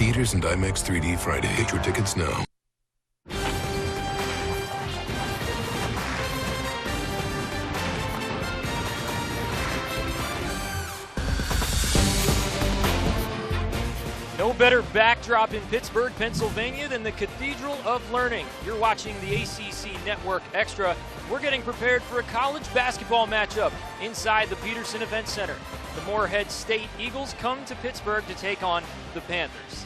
Theaters and IMAX 3D Friday. Get your tickets now. No better backdrop in Pittsburgh, Pennsylvania than the Cathedral of Learning. You're watching the ACC Network Extra. We're getting prepared for a college basketball matchup inside the Peterson Event Center. The Morehead State Eagles come to Pittsburgh to take on the Panthers.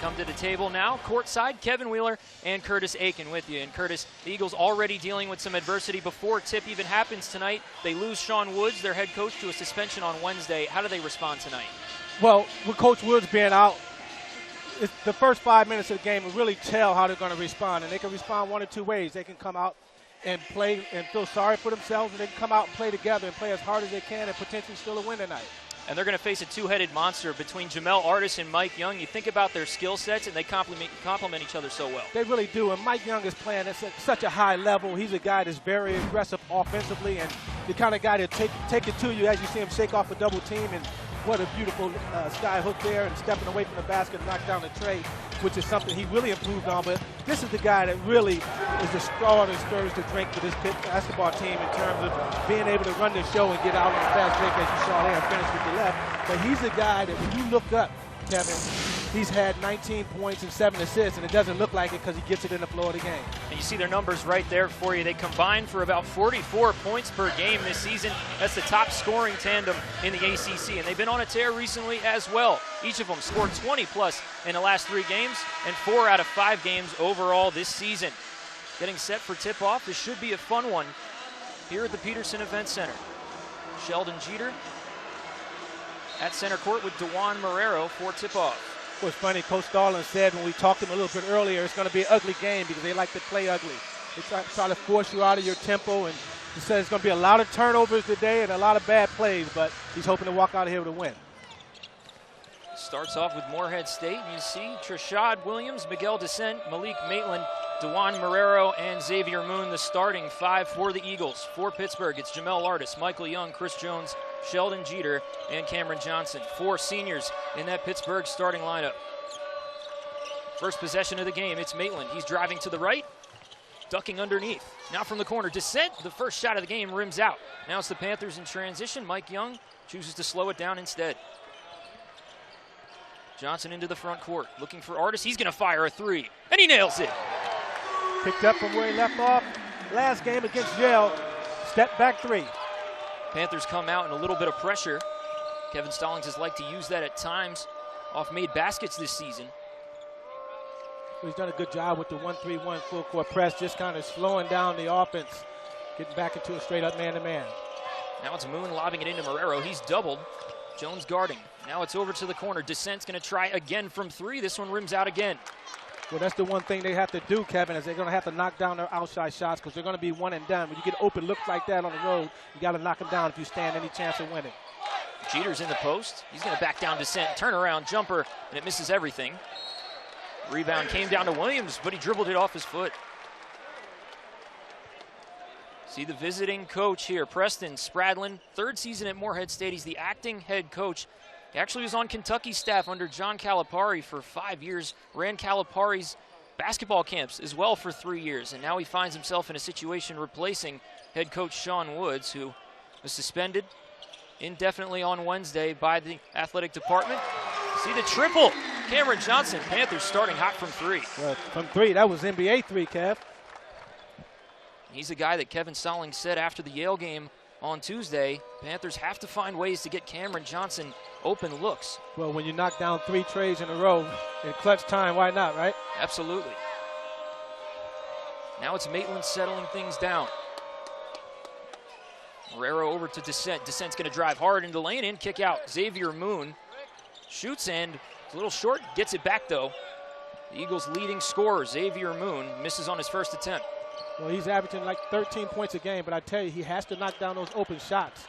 Come to the table now, courtside, Kevin Wheeler and Curtis Aiken with you. And Curtis, the Eagles already dealing with some adversity before tip even happens tonight. They lose Sean Woods, their head coach, to a suspension on Wednesday. How do they respond tonight? Well, with Coach Woods being out, it's the first 5 minutes of the game will really tell how they're going to respond. And they can respond one or two ways. They can come out and play and feel sorry for themselves, or they can come out and play together and play as hard as they can and potentially still a win tonight. And they're going to face a two-headed monster between Jamel Artis and Mike Young. You think about their skill sets, and they complement each other so well. They really do, and Mike Young is playing at such a high level. He's a guy that's very aggressive offensively, and the kind of guy that take it to you as you see him shake off a double team. And what a beautiful sky hook there, and stepping away from the basket and knock down the tray, which is something he really improved on. But this is the guy that really is the straw that stirs the drink for this Pitt basketball team in terms of being able to run the show and get out on a fast break, as you saw there, and finish with the left. But he's the guy that when you look up, Kevin, he's had 19 points and 7 assists, and it doesn't look like it because he gets it in the flow of the game. And you see their numbers right there for you. They combined for about 44 points per game this season. That's the top scoring tandem in the ACC, and they've been on a tear recently as well. Each of them scored 20-plus in the last 3 games and 4 out of 5 games overall this season. Getting set for tip-off. This should be a fun one here at the Peterson Event Center. Sheldon Jeter at center court with DeJuan Marrero for tip-off. It was funny, Coach Starlin said when we talked to him a little bit earlier, it's going to be an ugly game because they like to play ugly. They try to force you out of your tempo, and he said it's going to be a lot of turnovers today and a lot of bad plays, but he's hoping to walk out of here with a win. Starts off with Morehead State. You see Trashad Williams, Miguel Descent, Malik Maitland, DeJuan Marrero, and Xavier Moon, the starting 5 for the Eagles. For Pittsburgh, it's Jamel Artis, Michael Young, Chris Jones, Sheldon Jeter, and Cameron Johnson. 4 seniors in that Pittsburgh starting lineup. First possession of the game, it's Maitland. He's driving to the right, ducking underneath. Now from the corner, Descent, the first shot of the game, rims out. Now it's the Panthers in transition. Mike Young chooses to slow it down instead. Johnson into the front court, looking for Artis. He's going to fire a 3, and he nails it. Picked up from where he left off last game against Yale. Step back 3. Panthers come out in a little bit of pressure. Kevin Stallings has liked to use that at times off made baskets this season. He's done a good job with the 1-3-1 full court press, just kind of slowing down the offense, getting back into a straight up man-to-man. Now it's Moon lobbing it into Marrero. He's doubled. Jones guarding. Now it's over to the corner. Descent's going to try again from 3. This one rims out again. Well, that's the one thing they have to do, Kevin, is they're going to have to knock down their outside shots because they're going to be one and done. When you get open looks like that on the road, you got to knock them down if you stand any chance of winning. Jeter's in the post. He's going to back down Descent, turn around, jumper, and it misses everything. Rebound came down to Williams, but he dribbled it off his foot. See the visiting coach here, Preston Spradlin, 3rd season at Morehead State. He's the acting head coach. He actually was on Kentucky's staff under John Calipari for 5 years, ran Calipari's basketball camps as well for 3 years, and now he finds himself in a situation replacing head coach Sean Woods, who was suspended indefinitely on Wednesday by the athletic department. See the triple. Cameron Johnson, Panthers starting hot from 3. Well, from 3, that was NBA 3, Kev. He's a guy that Kevin Stallings said after the Yale game on Tuesday, Panthers have to find ways to get Cameron Johnson open looks. Well, when you knock down 3 trays in a row in clutch time, why not, right? Absolutely. Now it's Maitland settling things down. Marrero over to Descent. Descent's going to drive hard into the lane and kick out. Xavier Moon shoots and it's a little short, gets it back though. The Eagles' leading scorer, Xavier Moon, misses on his first attempt. Well, he's averaging like 13 points a game, but I tell you, he has to knock down those open shots.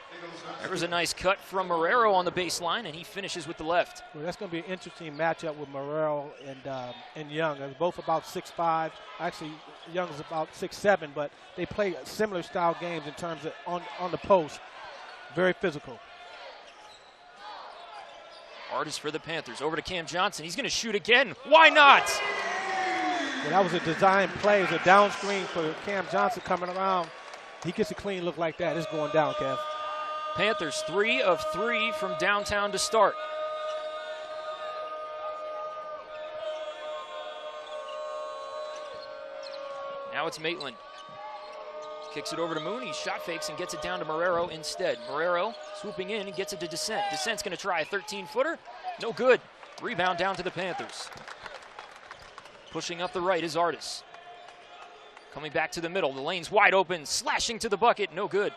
There was a nice cut from Marrero on the baseline, and he finishes with the left. Well, that's going to be an interesting matchup with Marrero and Young. They're both about 6'5". Actually, Young is about 6'7", but they play similar style games in terms of on the post. Very physical. Artis for the Panthers. Over to Cam Johnson. He's going to shoot again. Why not? Yeah, that was a design play. It was a down screen for Cam Johnson coming around. He gets a clean look like that. It's going down, Kev. Panthers 3 of 3 from downtown to start. Now it's Maitland. Kicks it over to Moon. He shot fakes and gets it down to Marrero instead. Marrero swooping in and gets it to Descent. Descent's going to try a 13-footer. No good. Rebound down to the Panthers. Pushing up the right is Artis. Coming back to the middle. The lane's wide open. Slashing to the bucket. No good.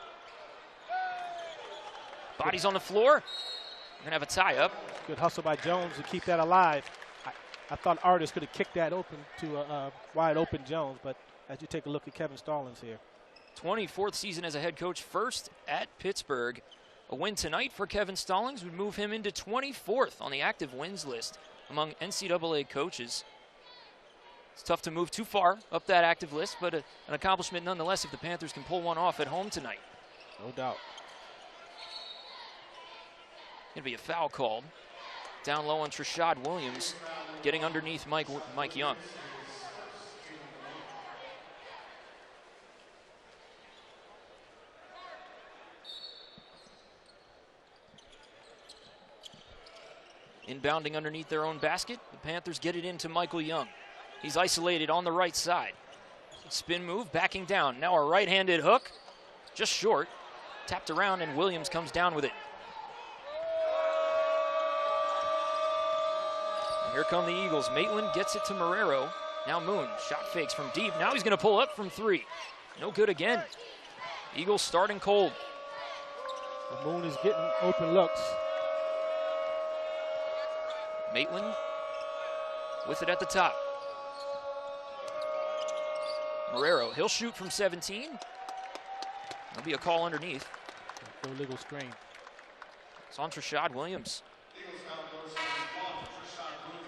Bodies on the floor. We're going to have a tie-up. Good hustle by Jones to keep that alive. I thought Artis could have kicked that open to a wide open Jones, but as you take a look at Kevin Stallings here. 24th season as a head coach, first at Pittsburgh. A win tonight for Kevin Stallings would move him into 24th on the active wins list among NCAA coaches. It's tough to move too far up that active list, but an accomplishment nonetheless if the Panthers can pull one off at home tonight. No doubt. Going to be a foul called. Down low on Trashad Williams, getting underneath Mike Young. Inbounding underneath their own basket, the Panthers get it into Michael Young. He's isolated on the right side. Spin move, backing down. Now a right-handed hook, just short. Tapped around and Williams comes down with it. And here come the Eagles. Maitland gets it to Marrero. Now Moon, shot fakes from deep. Now he's gonna pull up from three. No good again. Eagles starting cold. The Moon is getting open looks. Maitland with it at the top. Marrero, he'll shoot from 17. There'll be a call underneath. Illegal screen. It's on Trashad Williams.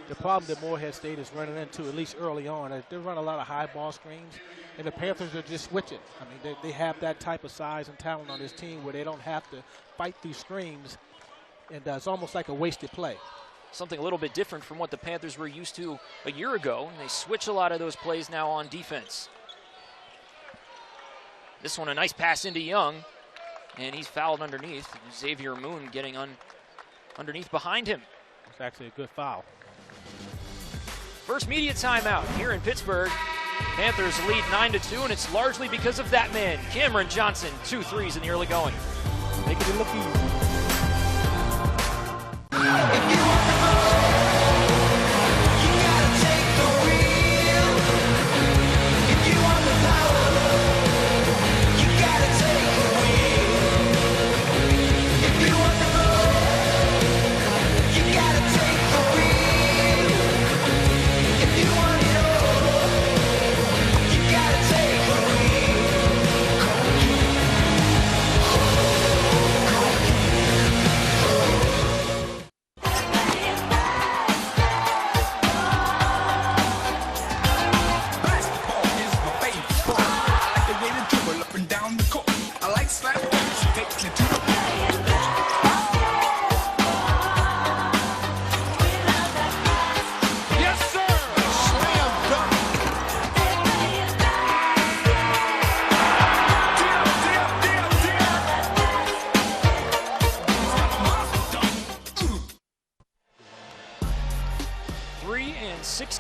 The problem that Morehead State is running into, at least early on, they run a lot of high ball screens, and the Panthers are just switching. I mean, they have that type of size and talent on this team where they don't have to fight these screens, and it's almost like a wasted play. Something a little bit different from what the Panthers were used to a year ago, and they switch a lot of those plays now on defense. This one, a nice pass into Young, and he's fouled underneath. Xavier Moon getting underneath behind him. It's actually a good foul. First media timeout here in Pittsburgh. Panthers lead 9-2, and it's largely because of that man, Cameron Johnson. 2 threes in the early going. Making it look easy.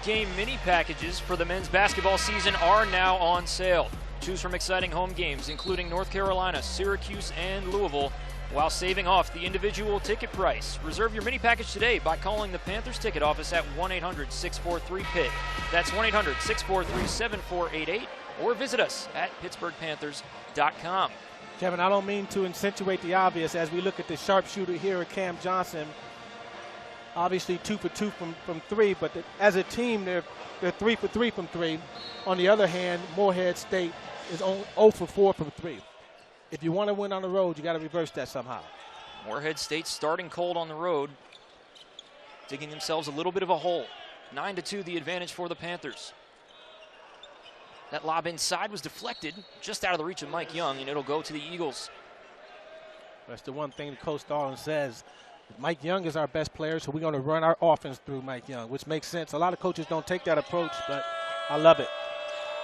Game mini packages for the men's basketball season are now on sale. Choose from exciting home games, including North Carolina, Syracuse, and Louisville, while saving off the individual ticket price. Reserve your mini package today by calling the Panthers ticket office at 1-800-643-PITT. That's 1-800-643-7488, or visit us at PittsburghPanthers.com. Kevin, I don't mean to accentuate the obvious as we look at the sharpshooter here at Cam Johnson. Obviously 2 for 2 from three, but as a team, they're 3 for 3 from three. On the other hand, Morehead State is 0 for 4 from three. If you want to win on the road, you got to reverse that somehow. Morehead State starting cold on the road, digging themselves a little bit of a hole. 9-2 the advantage for the Panthers. That lob inside was deflected, just out of the reach of Mike Young, and it'll go to the Eagles. That's the one thing that Coach Stallings says. Mike Young is our best player, so we're going to run our offense through Mike Young, which makes sense. A lot of coaches don't take that approach, but I love it.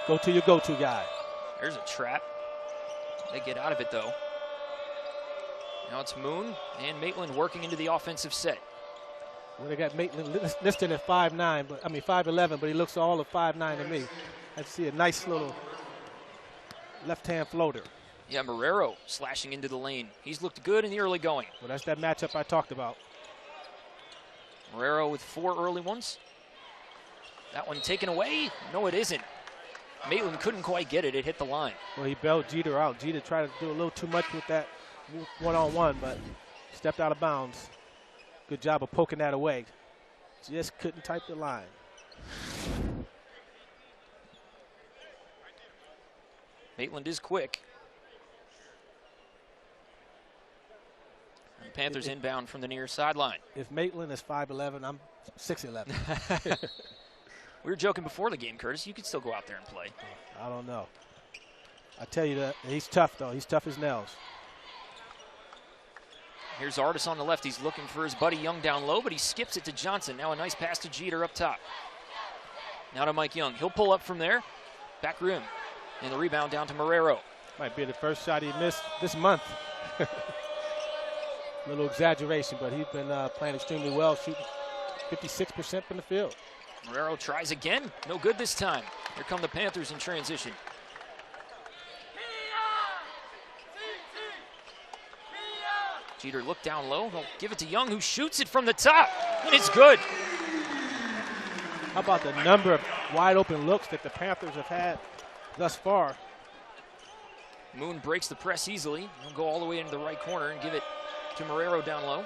Go to your go-to guy. There's a trap. They get out of it, though. Now it's Moon and Maitland working into the offensive set. Well, they got Maitland listed at 5'9", but 5'11", but he looks all of 5'9" to me. I see a nice little left-hand floater. Yeah, Marrero slashing into the lane. He's looked good in the early going. Well, that's that matchup I talked about. Marrero with 4 early ones. That one taken away? No, it isn't. Maitland couldn't quite get it. It hit the line. Well, he bailed Jeter out. Jeter tried to do a little too much with that one-on-one, but stepped out of bounds. Good job of poking that away. Just couldn't type the line. Maitland is quick. And Panthers inbound from the near sideline. If Maitland is 5'11", I'm 6'11". We were joking before the game, Curtis. You could still go out there and play. I don't know. I tell you that he's tough, though. He's tough as nails. Here's Artis on the left. He's looking for his buddy Young down low, but he skips it to Johnson. Now a nice pass to Jeter up top. Now to Mike Young. He'll pull up from there. Back rim. And the rebound down to Marrero. Might be the first shot he missed this month. Little exaggeration, but he's been playing extremely well, shooting 56% from the field. Marrero tries again. No good this time. Here come the Panthers in transition. Jeter looked down low. He'll give it to Young, who shoots it from the top. And it's good. How about the number of wide open looks that the Panthers have had thus far? Moon breaks the press easily. He'll go all the way into the right corner and give it to Marrero down low.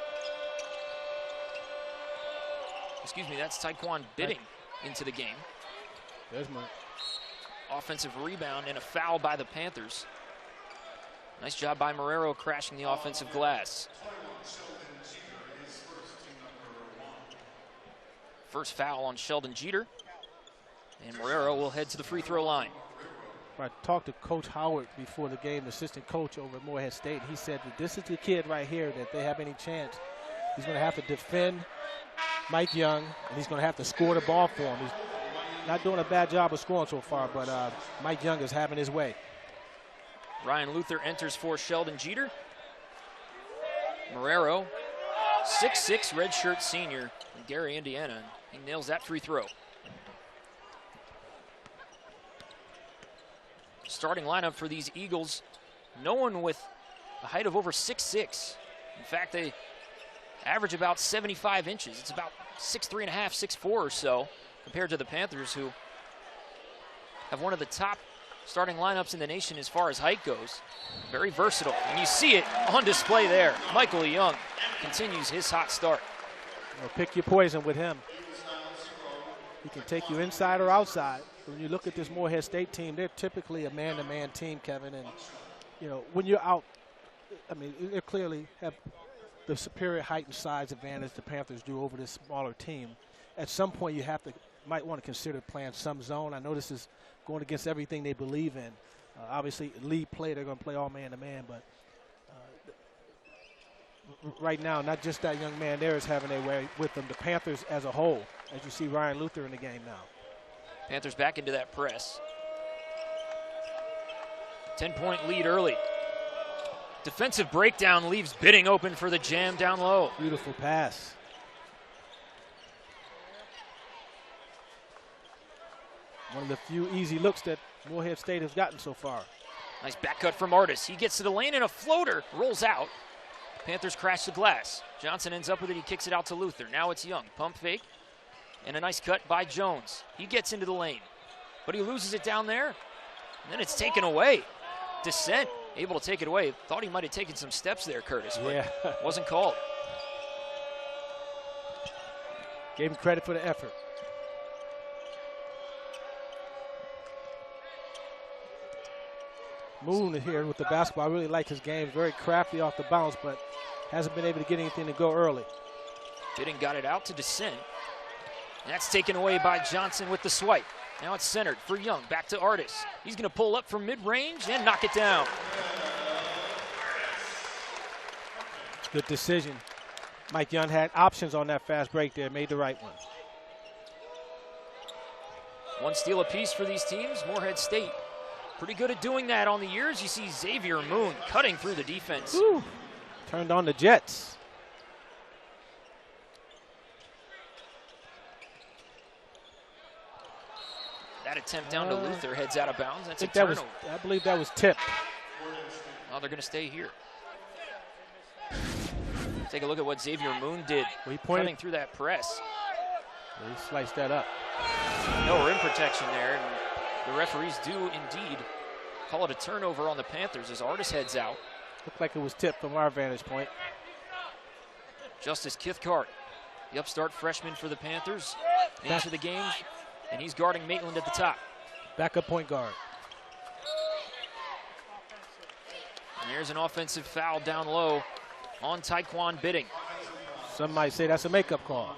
Excuse me, that's Taekwon bidding into the game. There's my offensive rebound and a foul by the Panthers. Nice job by Marrero crashing the offensive glass. First foul on Sheldon Jeter. And Marrero will head to the free throw line. I talked to Coach Howard before the game, the assistant coach over at Morehead State. He said that this is the kid right here that they have any chance. He's going to have to defend Mike Young, and he's going to have to score the ball for him. He's not doing a bad job of scoring so far, but Mike Young is having his way. Ryan Luther enters for Sheldon Jeter. Marrero, 6'6", redshirt senior from Gary, Indiana. He nails that free throw. Starting lineup for these Eagles, no one with a height of over 6'6". In fact, they average about 75 inches. It's about 6'3.5", 6'4" or so, compared to the Panthers, who have one of the top starting lineups in the nation as far as height goes. Very versatile, and you see it on display there. Michael Young continues his hot start. Well, pick your poison with him. He can take you inside or outside. When you look at this Morehead State team, they're typically a man-to-man team, Kevin. And, you know, when you're out, I mean, they clearly have the superior height and size advantage the Panthers do over this smaller team. At some point, you might want to consider playing some zone. I know this is going against everything they believe in. Obviously, lead play, they're going to play all man-to-man. But right now, not just that young man there is having their way with them. The Panthers as a whole, as you see Ryan Luther in the game now. Panthers back into that press. 10-point lead early. Defensive breakdown leaves Bidding open for the jam down low. Beautiful pass. One of the few easy looks that Morehead State has gotten so far. Nice back cut from Artis. He gets to the lane and a floater rolls out. Panthers crash the glass. Johnson ends up with it. He kicks it out to Luther. Now it's Young. Pump fake. And a nice cut by Jones. He gets into the lane, but he loses it down there. And then it's taken away. Descent able to take it away. Thought he might have taken some steps there, Curtis, but yeah. Wasn't called. Gave him credit for the effort. Moon here with the basketball. I really like his game. Very crafty off the bounce, but hasn't been able to get anything to go early. Bidding got it out to Descent. That's taken away by Johnson with the swipe. Now it's centered for Young. Back to Artis. He's going to pull up from mid-range and knock it down. Good decision. Mike Young had options on that fast break there, made the right one. One steal apiece for these teams. Morehead State pretty good at doing that on the years. You see Xavier Moon cutting through the defense. Ooh, turned on the Jets. That attempt down to Luther heads out of bounds. That's a turnover. I believe that was tipped. Oh, they're going to stay here. Take a look at what Xavier Moon did, cutting through that press. He sliced that up. No rim protection there, and the referees do indeed call it a turnover on the Panthers as Artis heads out. Looked like it was tipped from our vantage point. Justice Kithcart, the upstart freshman for the Panthers, into the game, and he's guarding Maitland at the top. Backup point guard. And there's an offensive foul down low on Taekwon Bidding. Some might say that's a makeup call.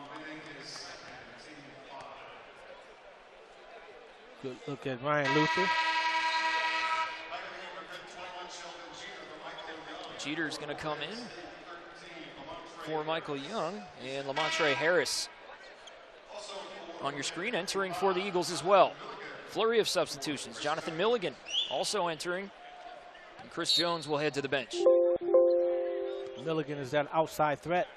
Good look at Ryan Luther. Jeter's going to come in for Michael Young, and Lamontre Harris on your screen entering for the Eagles as well. Flurry of substitutions. Jonathan Milligan also entering, and Chris Jones will head to the bench. Milligan is that outside threat.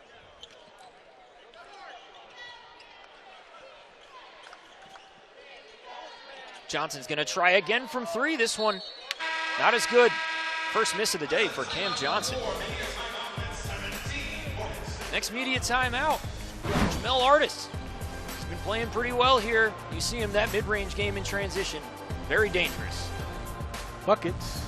Johnson's going to try again from three. This one not as good. First miss of the day for Cam Johnson. Next media timeout, Jamel Artis. He's been playing pretty well here. You see him that mid-range game in transition. Very dangerous. Buckets.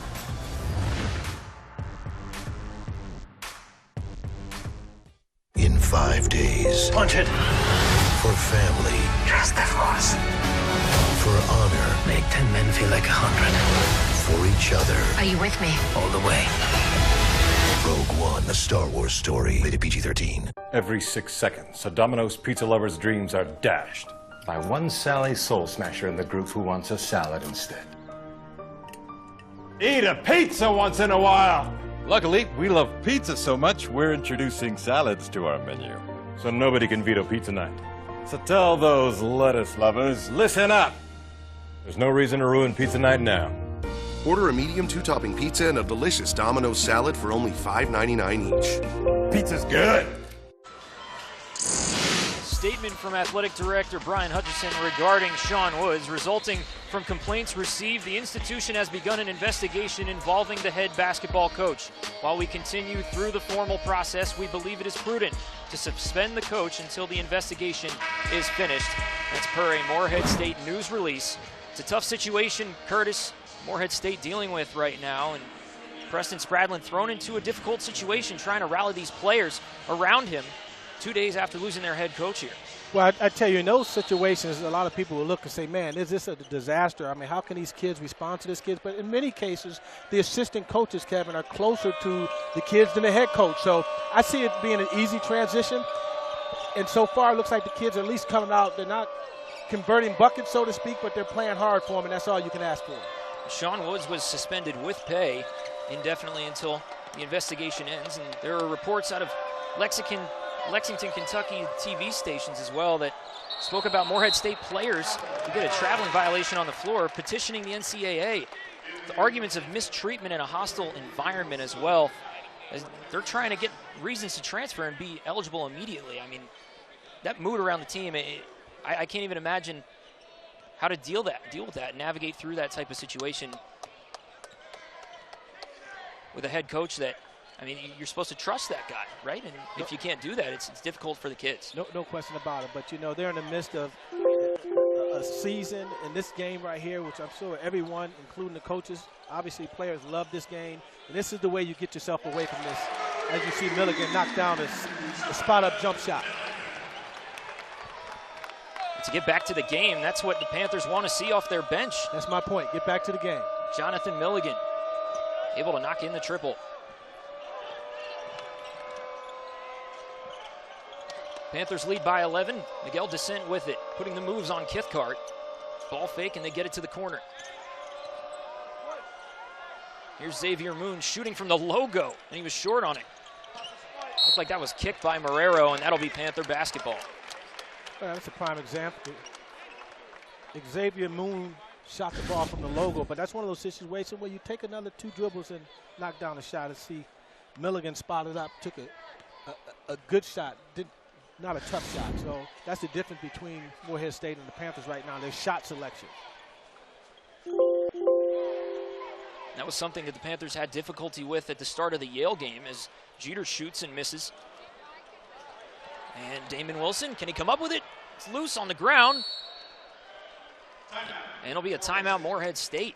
In 5 days. Punch it. For family. Trust the force. For honor. Make 10 men feel like 100. For each other. Are you with me? All the way. Rogue One, a Star Wars story. Rated PG-13. Every 6 seconds, a Domino's pizza lover's dreams are dashed by one Sally Soul Smasher in the group who wants a salad instead. Eat a pizza once in a while! Luckily, we love pizza so much, we're introducing salads to our menu. So nobody can veto pizza night. So tell those lettuce lovers, listen up! There's no reason to ruin pizza night now. Order a medium 2-topping pizza and a delicious Domino's salad for only $5.99 each. Pizza's good! Statement from Athletic Director Brian Hutchison regarding Sean Woods. Resulting from complaints received, the institution has begun an investigation involving the head basketball coach. While we continue through the formal process, we believe it is prudent to suspend the coach until the investigation is finished. That's per a Morehead State news release. It's a tough situation Curtis Morehead State dealing with right now, and Preston Spradlin thrown into a difficult situation trying to rally these players around him 2 days after losing their head coach here. Well, I tell you, in those situations, a lot of people will look and say, man, is this a disaster? I mean, how can these kids respond to this kids? But in many cases, the assistant coaches, Kevin, are closer to the kids than the head coach. So I see it being an easy transition. And so far, it looks like the kids are at least coming out. They're not converting buckets, so to speak, but they're playing hard for them, and that's all you can ask for. Sean Woods was suspended with pay indefinitely until the investigation ends. And there are reports out of Lexington, Kentucky TV stations as well that spoke about Morehead State players who get a traveling violation on the floor petitioning the NCAA. The arguments of mistreatment in a hostile environment as well, as they're trying to get reasons to transfer and be eligible immediately. I mean, that mood around the team, I can't even imagine how to deal with that, navigate through that type of situation with a head coach that, I mean, you're supposed to trust that guy, right? And if you can't do that, it's difficult for the kids. No question about it. But, you know, they're in the midst of a season in this game right here, which I'm sure everyone, including the coaches, obviously players love this game. And this is the way you get yourself away from this. As you see Milligan knock down a spot-up jump shot. To get back to the game, that's what the Panthers want to see off their bench. That's my point. Get back to the game. Jonathan Milligan able to knock in the triple. Panthers lead by 11. Miguel Descent with it, putting the moves on Kithcart. Ball fake, and they get it to the corner. Here's Xavier Moon shooting from the logo, and he was short on it. Looked like that was kicked by Marrero, and that'll be Panther basketball. Well, that's a prime example. Xavier Moon shot the ball from the logo, but that's one of those situations where you take another 2 dribbles and knock down a shot and see Milligan spotted up, took a good shot, not a tough shot. So that's the difference between Morehead State and the Panthers right now, their shot selection. That was something that the Panthers had difficulty with at the start of the Yale game as Jeter shoots and misses. And Damon Wilson, can he come up with it? It's loose on the ground. And it'll be a timeout, Morehead State.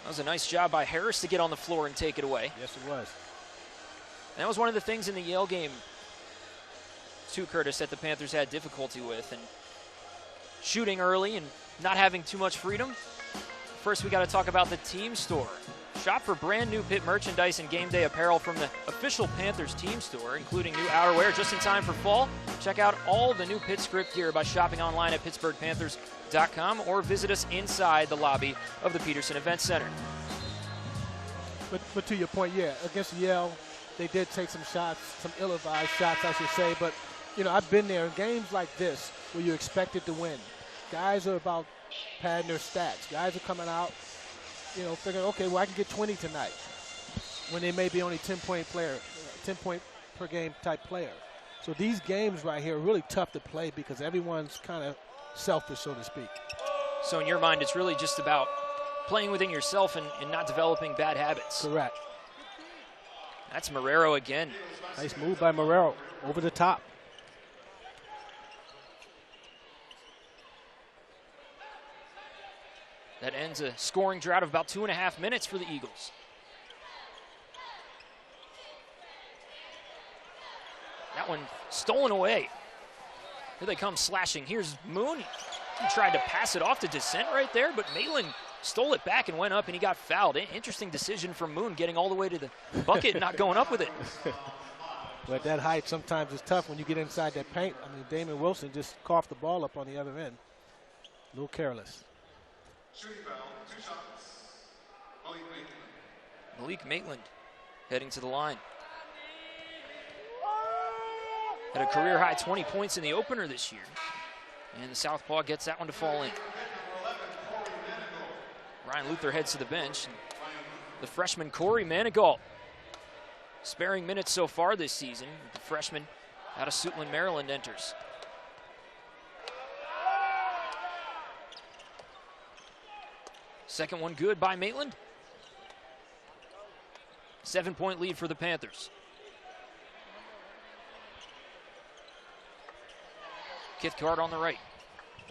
That was a nice job by Harris to get on the floor and take it away. Yes, it was. And that was one of the things in the Yale game, too, Curtis, that the Panthers had difficulty with. And shooting early and not having too much freedom. First, we got to talk about the team store. Shop for brand new Pitt merchandise and game day apparel from the official Panthers team store, including new outerwear just in time for fall. Check out all the new Pitt script gear by shopping online at PittsburghPanthers.com or visit us inside the lobby of the Peterson Event Center. But to your point, yeah, against Yale, they did take some shots, some ill-advised shots, I should say. But, you know, I've been there in games like this where you're expected to win. Guys are about padding their stats. Guys are coming out, you know, figuring, okay, well, I can get 20 tonight when they may be only 10-point player, 10-point per game type player. So these games right here are really tough to play because everyone's kind of selfish, so to speak. So in your mind, it's really just about playing within yourself and not developing bad habits. Correct. That's Marrero again. Nice move by Marrero over the top. That ends a scoring drought of about 2.5 minutes for the Eagles. That one stolen away. Here they come slashing. Here's Moon. He tried to pass it off to Descent right there, but Maitland stole it back and went up, and he got fouled. Interesting decision from Moon, getting all the way to the bucket and not going up with it. But that height sometimes is tough when you get inside that paint. I mean, Damon Wilson just coughed the ball up on the other end. A little careless. Shooting foul, 2 shots. Malik Maitland heading to the line. Had a career-high 20 points in the opener this year. And the Southpaw gets that one to fall in. Ryan Luther heads to the bench. The freshman Corey Manigault sparing minutes so far this season. The freshman out of Suitland, Maryland enters. Second one good by Maitland. 7-point lead for the Panthers. Kithcart on the right.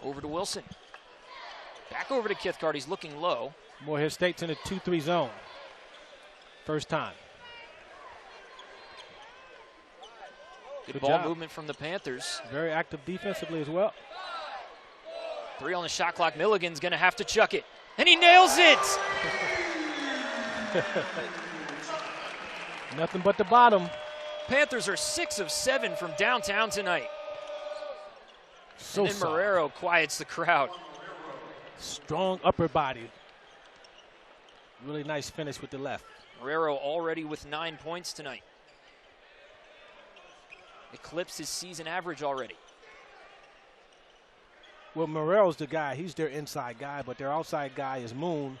Over to Wilson. Back over to Kithcart. He's looking low. Morehead State's in a 2-3 zone. First time. Good ball movement from the Panthers. Very active defensively as well. 3 on the shot clock. Milligan's going to have to chuck it. And he nails it! Nothing but the bottom. Panthers are 6 of 7 from downtown tonight. And then Marrero quiets the crowd. Strong upper body. Really nice finish with the left. Marrero already with 9 points tonight. Eclipsed his season average already. Well, Marrero's the guy. He's their inside guy, but their outside guy is Moon.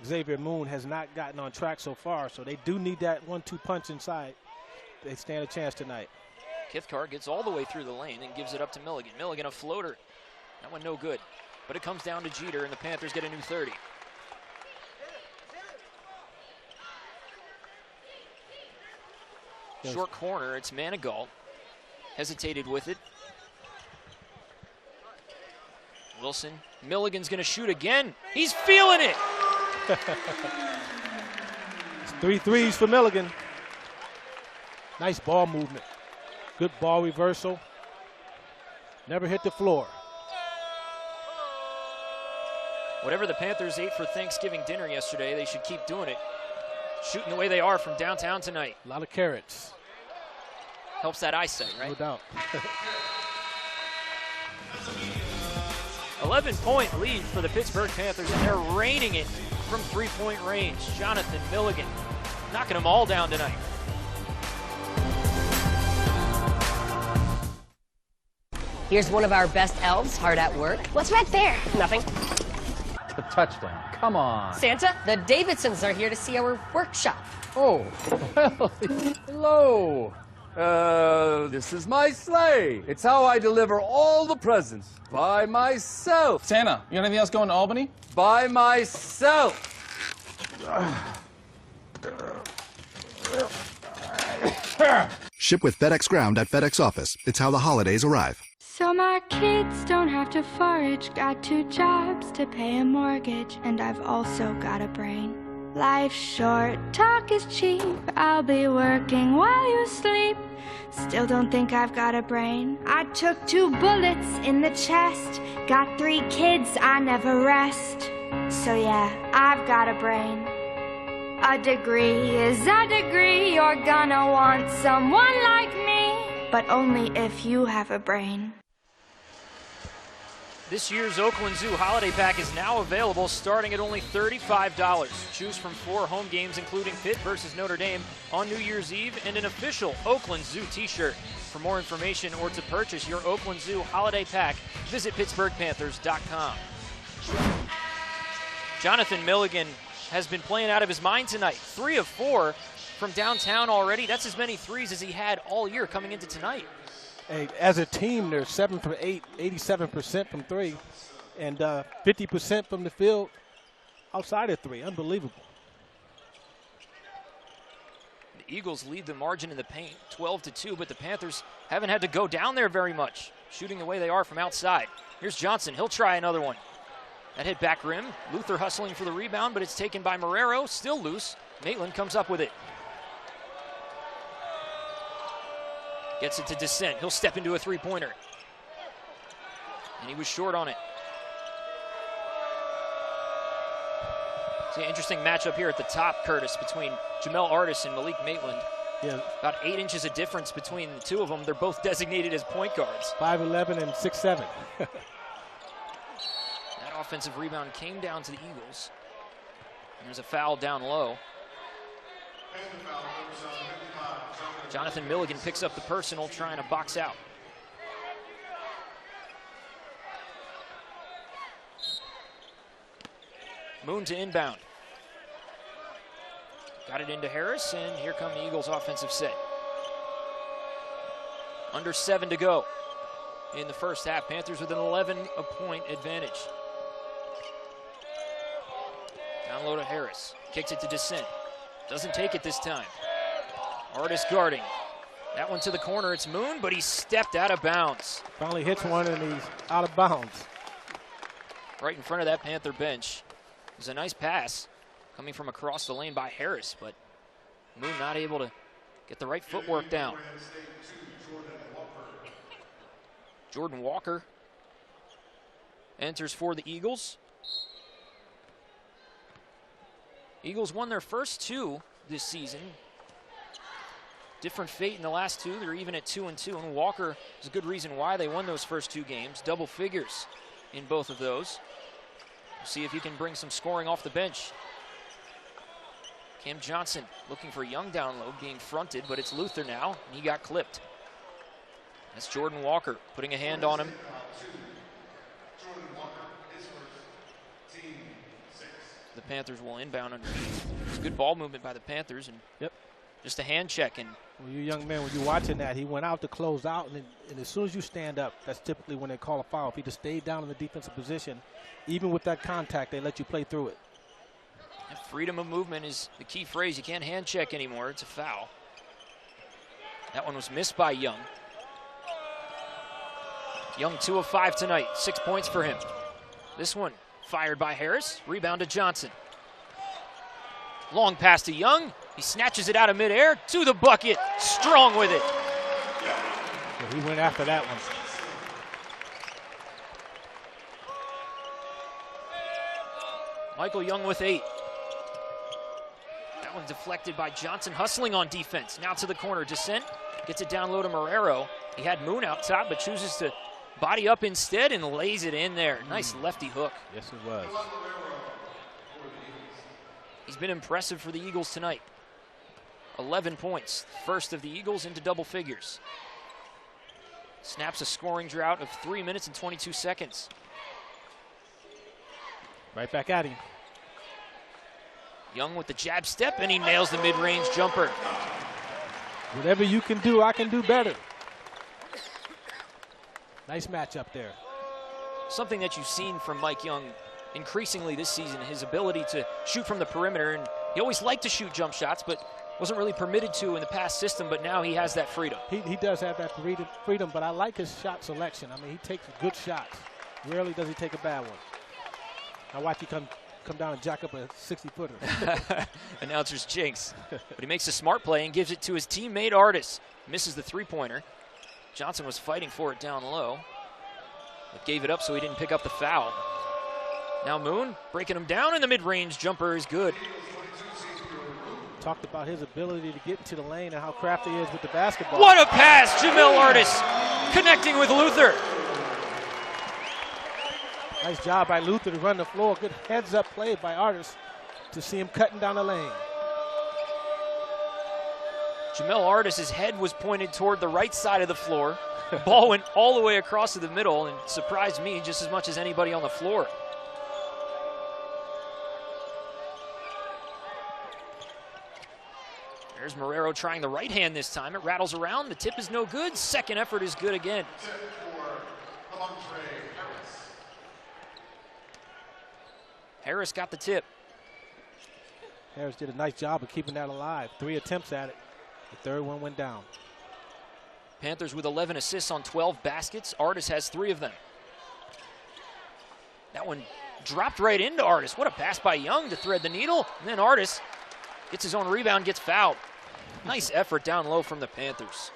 Xavier Moon has not gotten on track so far, so they do need that 1-2 punch inside. They stand a chance tonight. Kithcart gets all the way through the lane and gives it up to Milligan. Milligan, a floater. That one no good. But it comes down to Jeter, and the Panthers get a new 30. Yes. Short corner, it's Manigault. Hesitated with it. Wilson. Milligan's going to shoot again. He's feeling it. It's 3 threes for Milligan. Nice ball movement. Good ball reversal. Never hit the floor. Whatever the Panthers ate for Thanksgiving dinner yesterday, they should keep doing it. Shooting the way they are from downtown tonight. A lot of carrots. Helps that eyesight, right? No doubt. 11-point lead for the Pittsburgh Panthers, and they're raining it from 3-point range. Jonathan Milligan knocking them all down tonight. Here's one of our best elves, hard at work. What's right there? Nothing. A touchdown. Come on. Santa, the Davidsons are here to see our workshop. Oh, well, hello. This is my sleigh. It's how I deliver all the presents by myself. Santa, you got anything else going to Albany? By myself. Ship with FedEx Ground at FedEx Office. It's how the holidays arrive. So my kids don't have to forage. Got 2 jobs to pay a mortgage, and I've also got a brain. Life's short, talk is cheap. I'll be working while you sleep. Still don't think I've got a brain. I took 2 bullets in the chest. Got 3 kids, I never rest. So yeah, I've got a brain. A degree is a degree. You're gonna want someone like me, but only if you have a brain. This year's Oakland Zoo Holiday Pack is now available, starting at only $35. Choose from 4 home games, including Pitt versus Notre Dame on New Year's Eve, and an official Oakland Zoo t-shirt. For more information or to purchase your Oakland Zoo Holiday Pack, visit PittsburghPanthers.com. Jonathan Milligan has been playing out of his mind tonight. 3 of 4 from downtown already. That's as many threes as he had all year coming into tonight. Hey, as a team, they're 7 for 8, 87% from 3, and 50% from the field outside of 3. Unbelievable. The Eagles lead the margin in the paint, 12-2, but the Panthers haven't had to go down there very much, shooting the way they are from outside. Here's Johnson. He'll try another one. That hit back rim. Luther hustling for the rebound, but it's taken by Marrero. Still loose. Maitland comes up with it. Gets it to Descent. He'll step into a three-pointer. And he was short on it. It's an interesting matchup here at the top, Curtis, between Jamel Artis and Malik Maitland. Yeah. About 8 inches of difference between the two of them. They're both designated as point guards. 5'11" and 6'7". That offensive rebound came down to the Eagles. There's a foul down low. Jonathan Milligan picks up the personal, trying to box out. Moon to inbound. Got it into Harris, and here come the Eagles' offensive set. Under 7 to go in the first half. Panthers with an 11-point advantage. Down low to Harris. Kicks it to Descent. Doesn't take it this time. Artis guarding. That one to the corner. It's Moon, but he stepped out of bounds. Finally hits one, and he's out of bounds. Right in front of that Panther bench. It was a nice pass coming from across the lane by Harris, but Moon not able to get the right footwork down. Jordan Walker enters for the Eagles. Eagles won their first 2 this season. Different fate in the last 2. They're even at 2-2, and Walker is a good reason why they won those first 2 games. Double figures in both of those. We'll see if he can bring some scoring off the bench. Cam Johnson looking for Young down low, being fronted, but it's Luther now, and he got clipped. That's Jordan Walker putting a hand on him. The Panthers will inbound underneath. It's good ball movement by the Panthers, and just a hand check. And well, you young man, when you're watching that, he went out to close out, and as soon as you stand up, that's typically when they call a foul. If he just stayed down in the defensive position, even with that contact, they let you play through it. And freedom of movement is the key phrase. You can't hand check anymore. It's a foul. That one was missed by Young. Young 2 of 5 tonight. 6 points for him. This one fired by Harris. Rebound to Johnson. Long pass to Young. He snatches it out of midair to the bucket. Strong with it. Yeah, he went after that one. Michael Young with 8. That one deflected by Johnson, hustling on defense. Now to the corner. Descent gets it down low to Marrero. He had Moon out top, but chooses to body up instead and lays it in there. Nice lefty hook. Yes, it was. He's been impressive for the Eagles tonight. 11 points. First of the Eagles into double figures. snaps a scoring drought of 3 minutes and 22 seconds. Right back at him. Young with the jab step, and he nails the mid-range jumper. Whatever you can do, I can do better. Nice matchup there. Something that you've seen from Mike Young increasingly this season, his ability to shoot from the perimeter. And he always liked to shoot jump shots, but wasn't really permitted to in the past system, but now he has that freedom. He does have that freedom, but I like his shot selection. I mean, he takes good shots. Rarely does he take a bad one. Now watch he come down and jack up a 60-footer. Announcer's jinx. But he makes a smart play and gives it to his teammate Artis. Misses the three-pointer. Johnson was fighting for it down low, but gave it up so he didn't pick up the foul. Now Moon breaking him down, and the mid-range jumper is good. Talked about his ability to get into the lane and how crafty he is with the basketball. What a pass! Jamil Artis connecting with Luther. Nice job by Luther to run the floor. Good heads-up play by Artis to see him cutting down the lane. Jamil Artis' head was pointed toward the right side of the floor. The ball went all the way across to the middle and surprised me just as much as anybody on the floor. There's Marrero trying the right hand this time. It rattles around. The tip is no good. Second effort is good again. Harris got the tip. Harris did a nice job of keeping that alive. 3 attempts at it. The third one went down. Panthers with 11 assists on 12 baskets. Artis has 3 of them. That one dropped right into Artis. What a pass by Young to thread the needle. And then Artis gets his own rebound, gets fouled. Nice effort down low from the Panthers.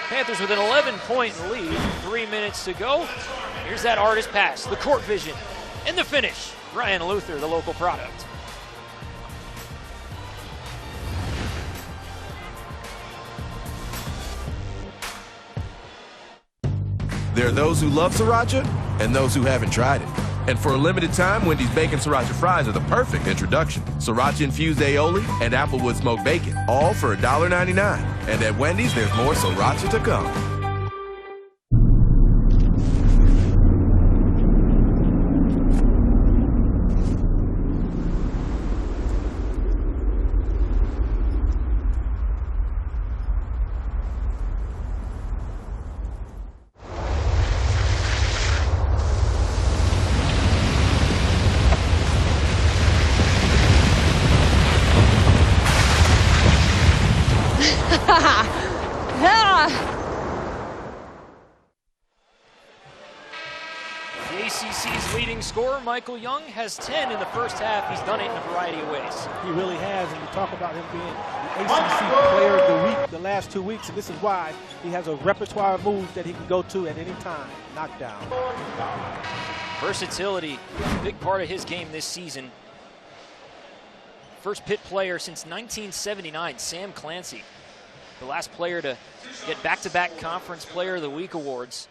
Panthers with an 11-point lead. 3 minutes to go. Here's that Artis pass, the court vision, and the finish. Ryan Luther, the local product. There are those who love sriracha and those who haven't tried it. And for a limited time, Wendy's Bacon Sriracha Fries are the perfect introduction. Sriracha-infused aioli and applewood smoked bacon, all for $1.99. And at Wendy's, there's more sriracha to come. Michael Young has 10 in the first half. He's done it in a variety of ways. He really has, and you talk about him being the ACC player of the week the last 2 weeks, and this is why he has a repertoire of moves that he can go to at any time. Knockdown. Versatility, big part of his game this season. First Pitt player since 1979, Sam Clancy. The last player to get back-to-back Conference Player of the Week awards.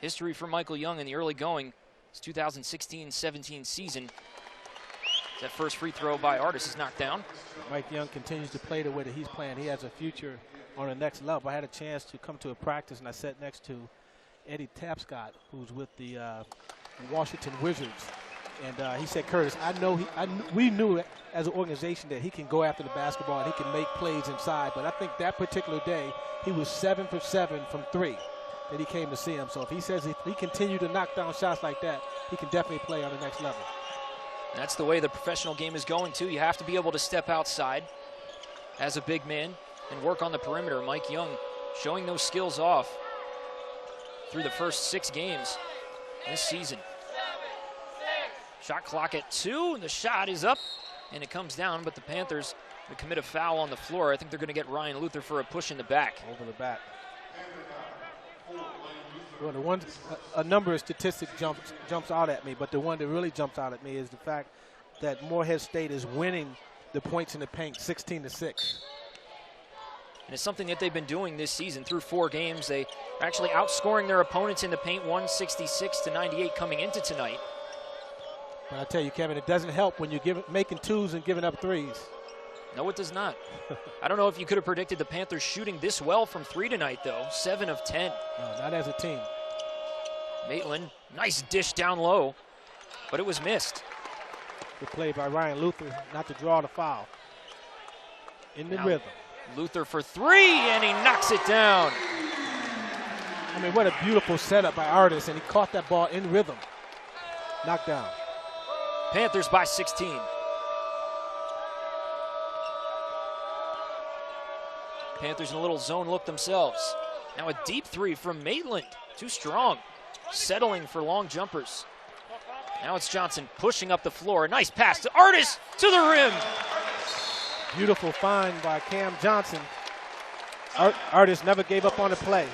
History for Michael Young in the early going. 2016-17 season. That first free throw by Artis is knocked down. Mike Young continues to play the way that he's playing. He has a future on the next level. I had a chance to come to a practice, and I sat next to Eddie Tapscott, who's with the Washington Wizards. And he said, Curtis, we knew as an organization that he can go after the basketball and he can make plays inside. But I think that particular day, he was 7 for 7 from 3. That he came to see him. So if he says if he continued to knock down shots like that, he can definitely play on the next level. That's the way the professional game is going, too. You have to be able to step outside as a big man and work on the perimeter. Mike Young showing those skills off through the first 6 games this season. Shot clock at 2, and the shot is up, and it comes down, but the Panthers would commit a foul on the floor. I think they're going to get Ryan Luther for a push in the back. Over the back. Well, a number of statistics jumps out at me, but the one that really jumps out at me is the fact that Morehead State is winning the points in the paint 16-6. And it's something that they've been doing this season through 4 games. They are actually outscoring their opponents in the paint 166-98 coming into tonight. But I tell you, Kevin, it doesn't help when you're making 2s and giving up 3s. No, it does not. I don't know if you could have predicted the Panthers shooting this well from 3 tonight, though. 7 of 10. No, not as a team. Maitland, nice dish down low, but it was missed. Good play by Ryan Luther not to draw the foul. In the rhythm. Luther for 3, and he knocks it down. I mean, what a beautiful setup by Artis, and he caught that ball in rhythm. Knocked down. Panthers by 16. Panthers in a little zone look themselves. Now a deep 3 from Maitland. Too strong. Settling for long jumpers. Now it's Johnson pushing up the floor. Nice pass to Artis to the rim. Beautiful find by Cam Johnson. Artis never gave up on the play.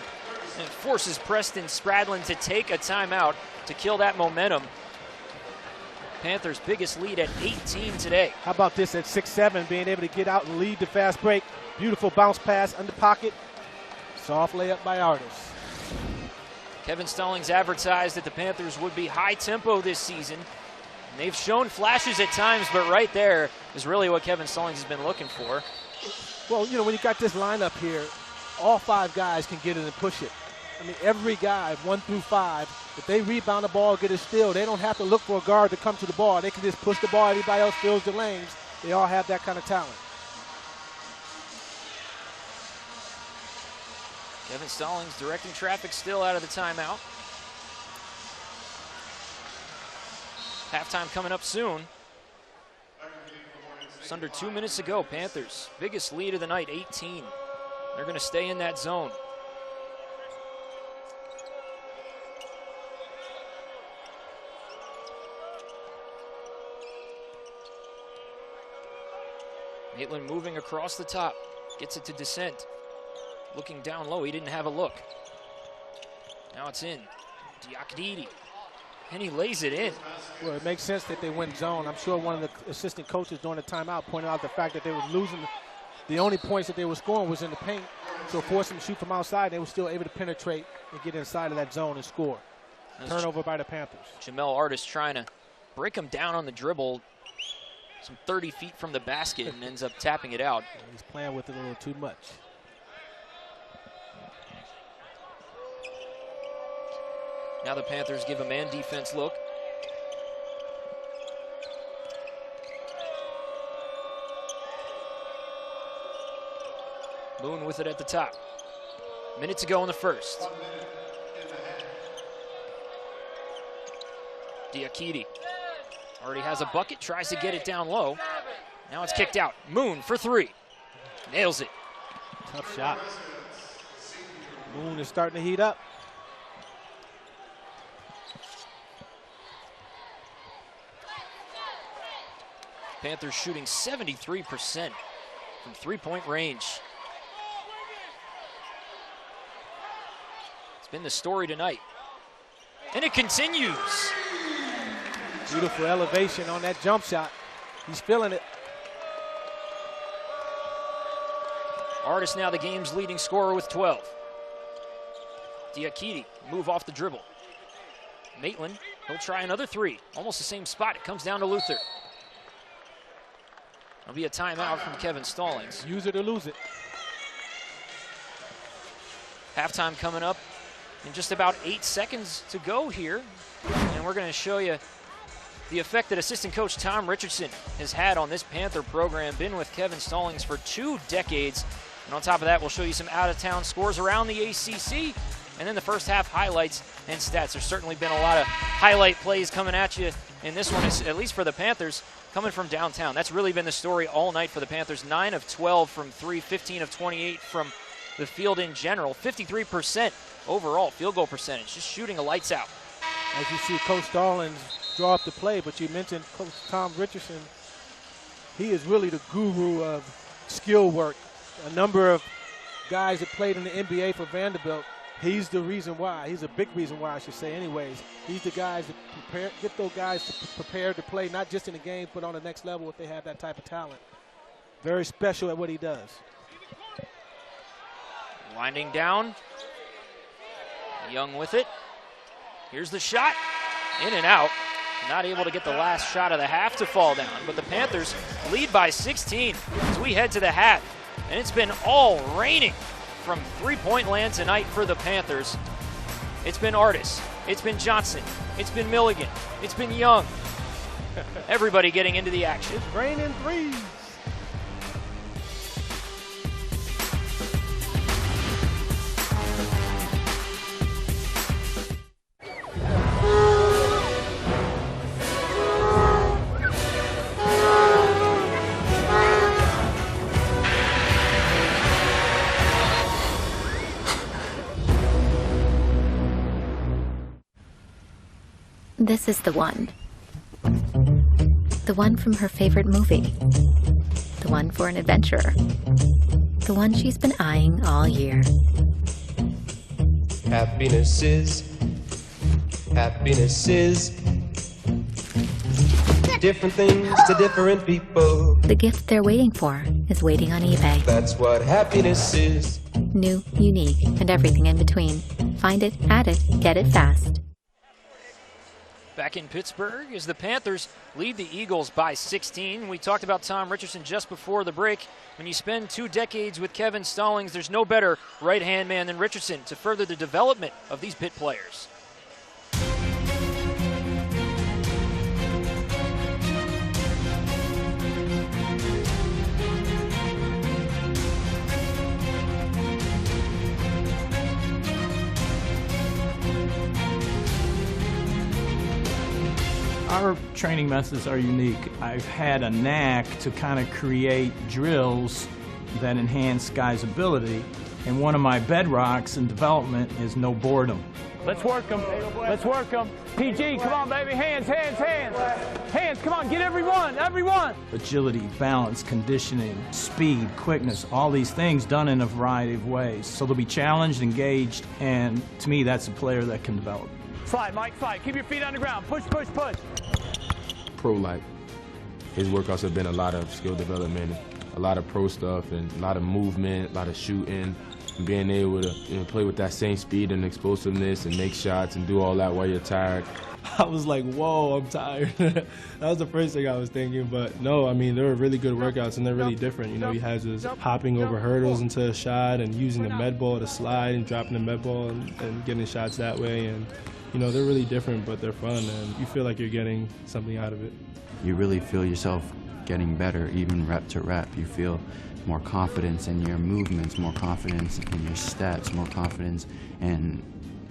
And forces Preston Spradlin to take a timeout to kill that momentum. Panthers' biggest lead at 18 today. How about this at 6'7", being able to get out and lead the fast break. Beautiful bounce pass under pocket. Soft layup by Artis. Kevin Stallings advertised that the Panthers would be high tempo this season. And they've shown flashes at times, but right there is really what Kevin Stallings has been looking for. Well, you know, when you got this lineup here, all 5 guys can get it and push it. I mean, every guy, 1 through 5, if they rebound the ball, get a steal, they don't have to look for a guard to come to the ball. They can just push the ball. Everybody else fills the lanes. They all have that kind of talent. Kevin Stallings directing traffic still out of the timeout. Halftime coming up soon. Just under 2 minutes to go. Panthers, biggest lead of the night, 18. They're going to stay in that zone. Maitland moving across the top. Gets it to Descent. Looking down low, he didn't have a look. Now it's in. Diakdidi. And he lays it in. Well, it makes sense that they went zone. I'm sure one of the assistant coaches during the timeout pointed out the fact that they were losing. The only points that they were scoring was in the paint. So forcing them to shoot from outside, they were still able to penetrate and get inside of that zone and score. Turnover by the Panthers. Jamel Artis trying to break him down on the dribble. Some 30 feet from the basket and ends up tapping it out. He's playing with it a little too much. Now the Panthers give a man defense look. Moon with it at the top. Minute to go in the first. Diakite already has a bucket, tries to get it down low. Now it's kicked out. Moon for 3. Nails it. Tough shot. Moon is starting to heat up. Panthers shooting 73% from three-point range. It's been the story tonight. And it continues. Beautiful elevation on that jump shot. He's feeling it. Artis now the game's leading scorer with 12. Diakite move off the dribble. Maitland, he'll try another 3. Almost the same spot. It comes down to Luther. It'll be a timeout from Kevin Stallings. Use it or lose it. Halftime coming up in just about 8 seconds to go here. And we're going to show you the effect that assistant coach Tom Richardson has had on this Panther program. Been with Kevin Stallings for 2 decades. And on top of that, we'll show you some out-of-town scores around the ACC. And then the first half highlights and stats. There's certainly been a lot of highlight plays coming at you. And this one is, at least for the Panthers, coming from downtown. That's really been the story all night for the Panthers. 9 of 12 from 3, 15 of 28 from the field in general. 53% overall field goal percentage. Just shooting the lights out. As you see Coach Stallings draw up the play, but you mentioned Coach Tom Richardson. He is really the guru of skill work. A number of guys that played in the NBA for Vanderbilt, he's the reason why. He's a big reason why, I should say, anyways. He's the guys that get those guys prepared to play, not just in the games, but on the next level if they have that type of talent. Very special at what he does. Winding down. Young with it. Here's the shot. In and out. Not able to get the last shot of the half to fall down, but the Panthers lead by 16 as we head to the half. And it's been all raining from three-point land tonight for the Panthers. It's been Artis, it's been Johnson, it's been Milligan, it's been Young. Everybody getting into the action. It's raining threes. This is the one. The one from her favorite movie. The one for an adventurer. The one she's been eyeing all year. Happiness is different things to different people. The gift they're waiting for is waiting on eBay. That's what happiness is. New, unique, and everything in between. Find it, add it, get it fast. Back in Pittsburgh as the Panthers lead the Eagles by 16. We talked about Tom Richardson just before the break. When you spend 2 decades with Kevin Stallings, there's no better right-hand man than Richardson to further the development of these Pitt players. Our training methods are unique. I've had a knack to kind of create drills that enhance guys' ability, and one of my bedrocks in development is no boredom. Let's work them. Let's work them. PG, come on, baby. Hands, hands, hands. Hands, come on, get everyone, everyone. Agility, balance, conditioning, speed, quickness, all these things done in a variety of ways. So they'll be challenged, engaged, and to me, that's a player that can develop. Slide, Mike, slide. Keep your feet on the ground. Push, push, push. Pro-like. His workouts have been a lot of skill development, a lot of pro stuff, and a lot of movement, a lot of shooting, and being able to play with that same speed and explosiveness and make shots and do all that while you're tired. I was like, whoa, I'm tired. That was the first thing I was thinking, but no, I mean, they're really good workouts and they're really different. You know, he has his hopping over hurdles into a shot and using the med ball to slide and dropping the med ball and getting shots that way. And you know, they're really different, but they're fun, and you feel like you're getting something out of it. You really feel yourself getting better, even rep to rep. You feel more confidence in your movements, more confidence in your steps, more confidence in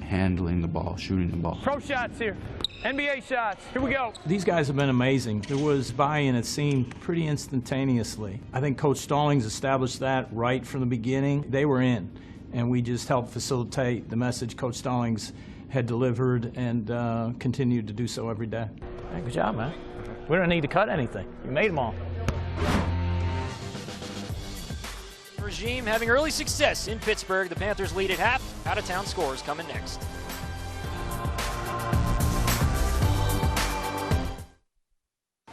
handling the ball, shooting the ball. Pro shots here. NBA shots. Here we go. These guys have been amazing. There was buy-in, it seemed, pretty instantaneously. I think Coach Stallings established that right from the beginning. They were in, and we just helped facilitate the message Coach Stallings had delivered and continued to do so every day. Hey, good job, man. We don't need to cut anything. You made them all. Regime having early success in Pittsburgh. The Panthers lead at half. Out-of-town scores coming next.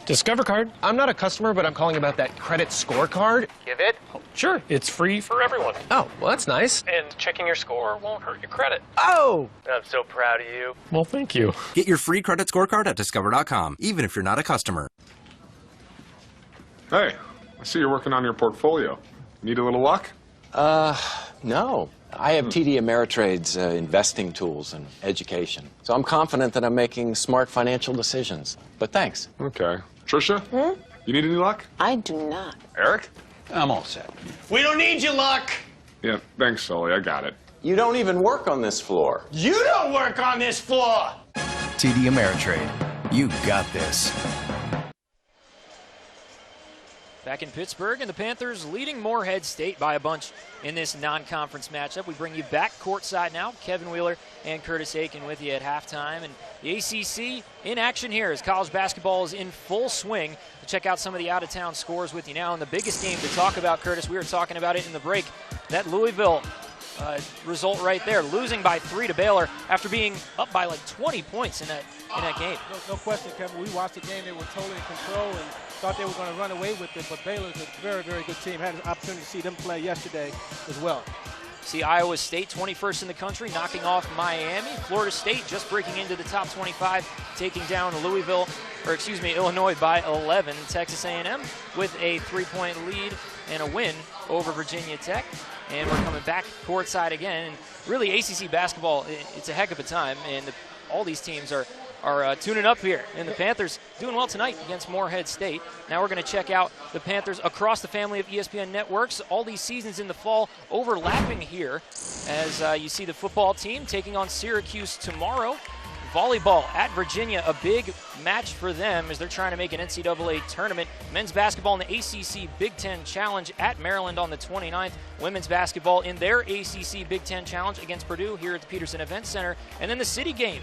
Discover card. I'm not a customer, but I'm calling about that credit scorecard. Give it? Oh, sure, it's free for everyone. Oh, well, that's nice. And checking your score won't hurt your credit. Oh! I'm so proud of you. Well, thank you. Get your free credit scorecard at Discover.com, even if you're not a customer. Hey, I see you're working on your portfolio. Need a little luck? No. I have TD Ameritrade's investing tools and education. So I'm confident that I'm making smart financial decisions. But thanks. Okay. Trisha? You need any luck? I do not. Eric? I'm all set. We don't need your luck. Yeah, thanks, Sully. I got it. You don't even work on this floor. You don't work on this floor. TD Ameritrade. You got this. Back in Pittsburgh, and the Panthers leading Morehead State by a bunch in this non-conference matchup. We bring you back courtside now. Kevin Wheeler and Curtis Aiken with you at halftime. And the ACC in action here as college basketball is in full swing. We'll check out some of the out-of-town scores with you now. And the biggest game to talk about, Curtis, we were talking about it in the break, that Louisville result right there, losing by 3 to Baylor after being up by like 20 points in that game. No question, Kevin. We watched the game. They were totally in control and thought they were going to run away with it, but Baylor's a very, very good team. Had an opportunity to see them play yesterday as well. See Iowa State 21st in the country, knocking off Miami. Florida State just breaking into the top 25, taking down Illinois by 11. Texas A&M with a 3-point lead and a win over Virginia Tech. And we're coming back courtside again. And really, ACC basketball, it's a heck of a time, and all these teams are tuning up here. And the Panthers doing well tonight against Morehead State. Now we're going to check out the Panthers across the family of ESPN networks. All these seasons in the fall overlapping here as you see the football team taking on Syracuse tomorrow. Volleyball at Virginia, a big match for them as they're trying to make an NCAA tournament. Men's basketball in the ACC Big Ten Challenge at Maryland on the 29th. Women's basketball in their ACC Big Ten Challenge against Purdue here at the Peterson Event Center. And then the City Game,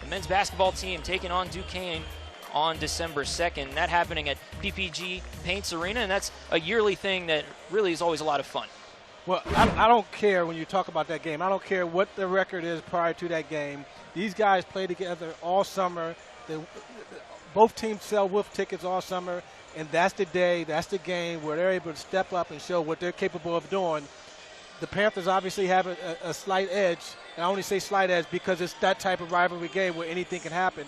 the men's basketball team taking on Duquesne on December 2nd. That happening at PPG Paints Arena, and that's a yearly thing that really is always a lot of fun. Well, I don't care when you talk about that game. I don't care what the record is prior to that game. These guys play together all summer. Both teams sell wolf tickets all summer, and that's the day, that's the game where they're able to step up and show what they're capable of doing. The Panthers obviously have a slight edge, and I only say slight edge because it's that type of rivalry game where anything can happen.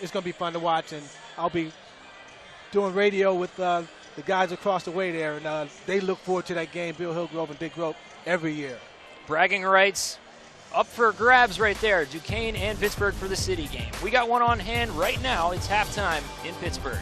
It's going to be fun to watch, and I'll be doing radio with the guys across the way there, and they look forward to that game, Bill Hillgrove and Dick Grope, every year. Bragging rights up for grabs right there, Duquesne and Pittsburgh for the City Game. We got one on hand right now. It's halftime in Pittsburgh.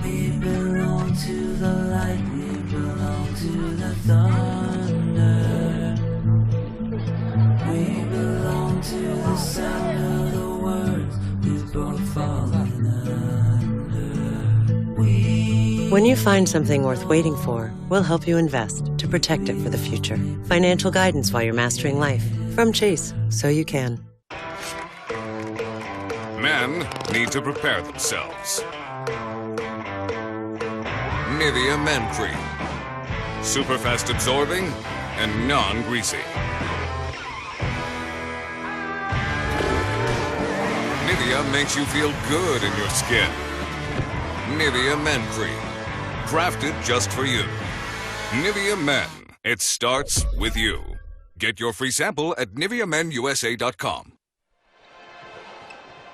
We belong to the light, we belong to the thunder. We belong to the sound of the words we've both fallen under. When you find something worth waiting for, we'll help you invest to protect it for the future. Financial guidance while you're mastering life. From Chase, so you can. Men need to prepare themselves. Nivea Men Cream. Super fast absorbing and non-greasy. Nivea makes you feel good in your skin. Nivea Men Cream. Crafted just for you. Nivea Men. It starts with you. Get your free sample at NiveaMenUSA.com.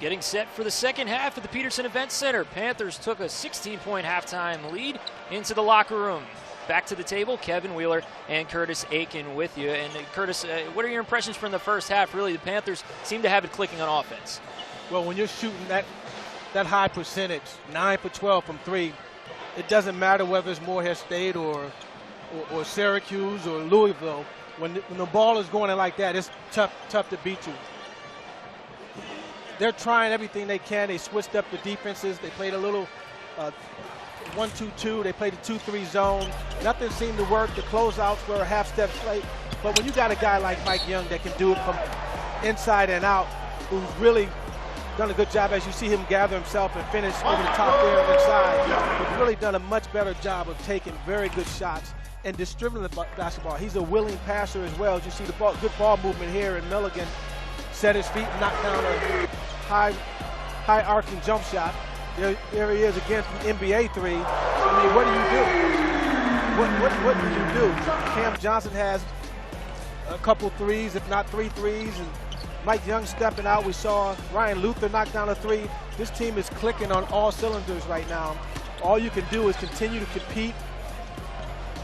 Getting set for the second half at the Peterson Event Center. Panthers took a 16-point halftime lead into the locker room. Back to the table, Kevin Wheeler and Curtis Aiken with you. And Curtis, what are your impressions from the first half? Really, the Panthers seem to have it clicking on offense. Well, when you're shooting that high percentage, 9 for 12 from 3, it doesn't matter whether it's Morehead State or Syracuse or Louisville. When the ball is going in like that, it's tough to beat you. They're trying everything they can. They switched up the defenses. They played a little 1-2-2. They played a 2-3 zone. Nothing seemed to work. The closeouts were a half-step play. But when you got a guy like Mike Young that can do it from inside and out, who's really done a good job, as you see him gather himself and finish over the top there inside, he's really done a much better job of taking very good shots and distributing the basketball. He's a willing passer as well. As you see the good ball movement here, and Milligan set his feet and knocked down a high arcing jump shot. There he is again from NBA 3. I mean, what do you do? What do you do? Cam Johnson has a couple threes, if not 3 threes, and Mike Young stepping out. We saw Ryan Luther knock down a 3. This team is clicking on all cylinders right now. All you can do is continue to compete.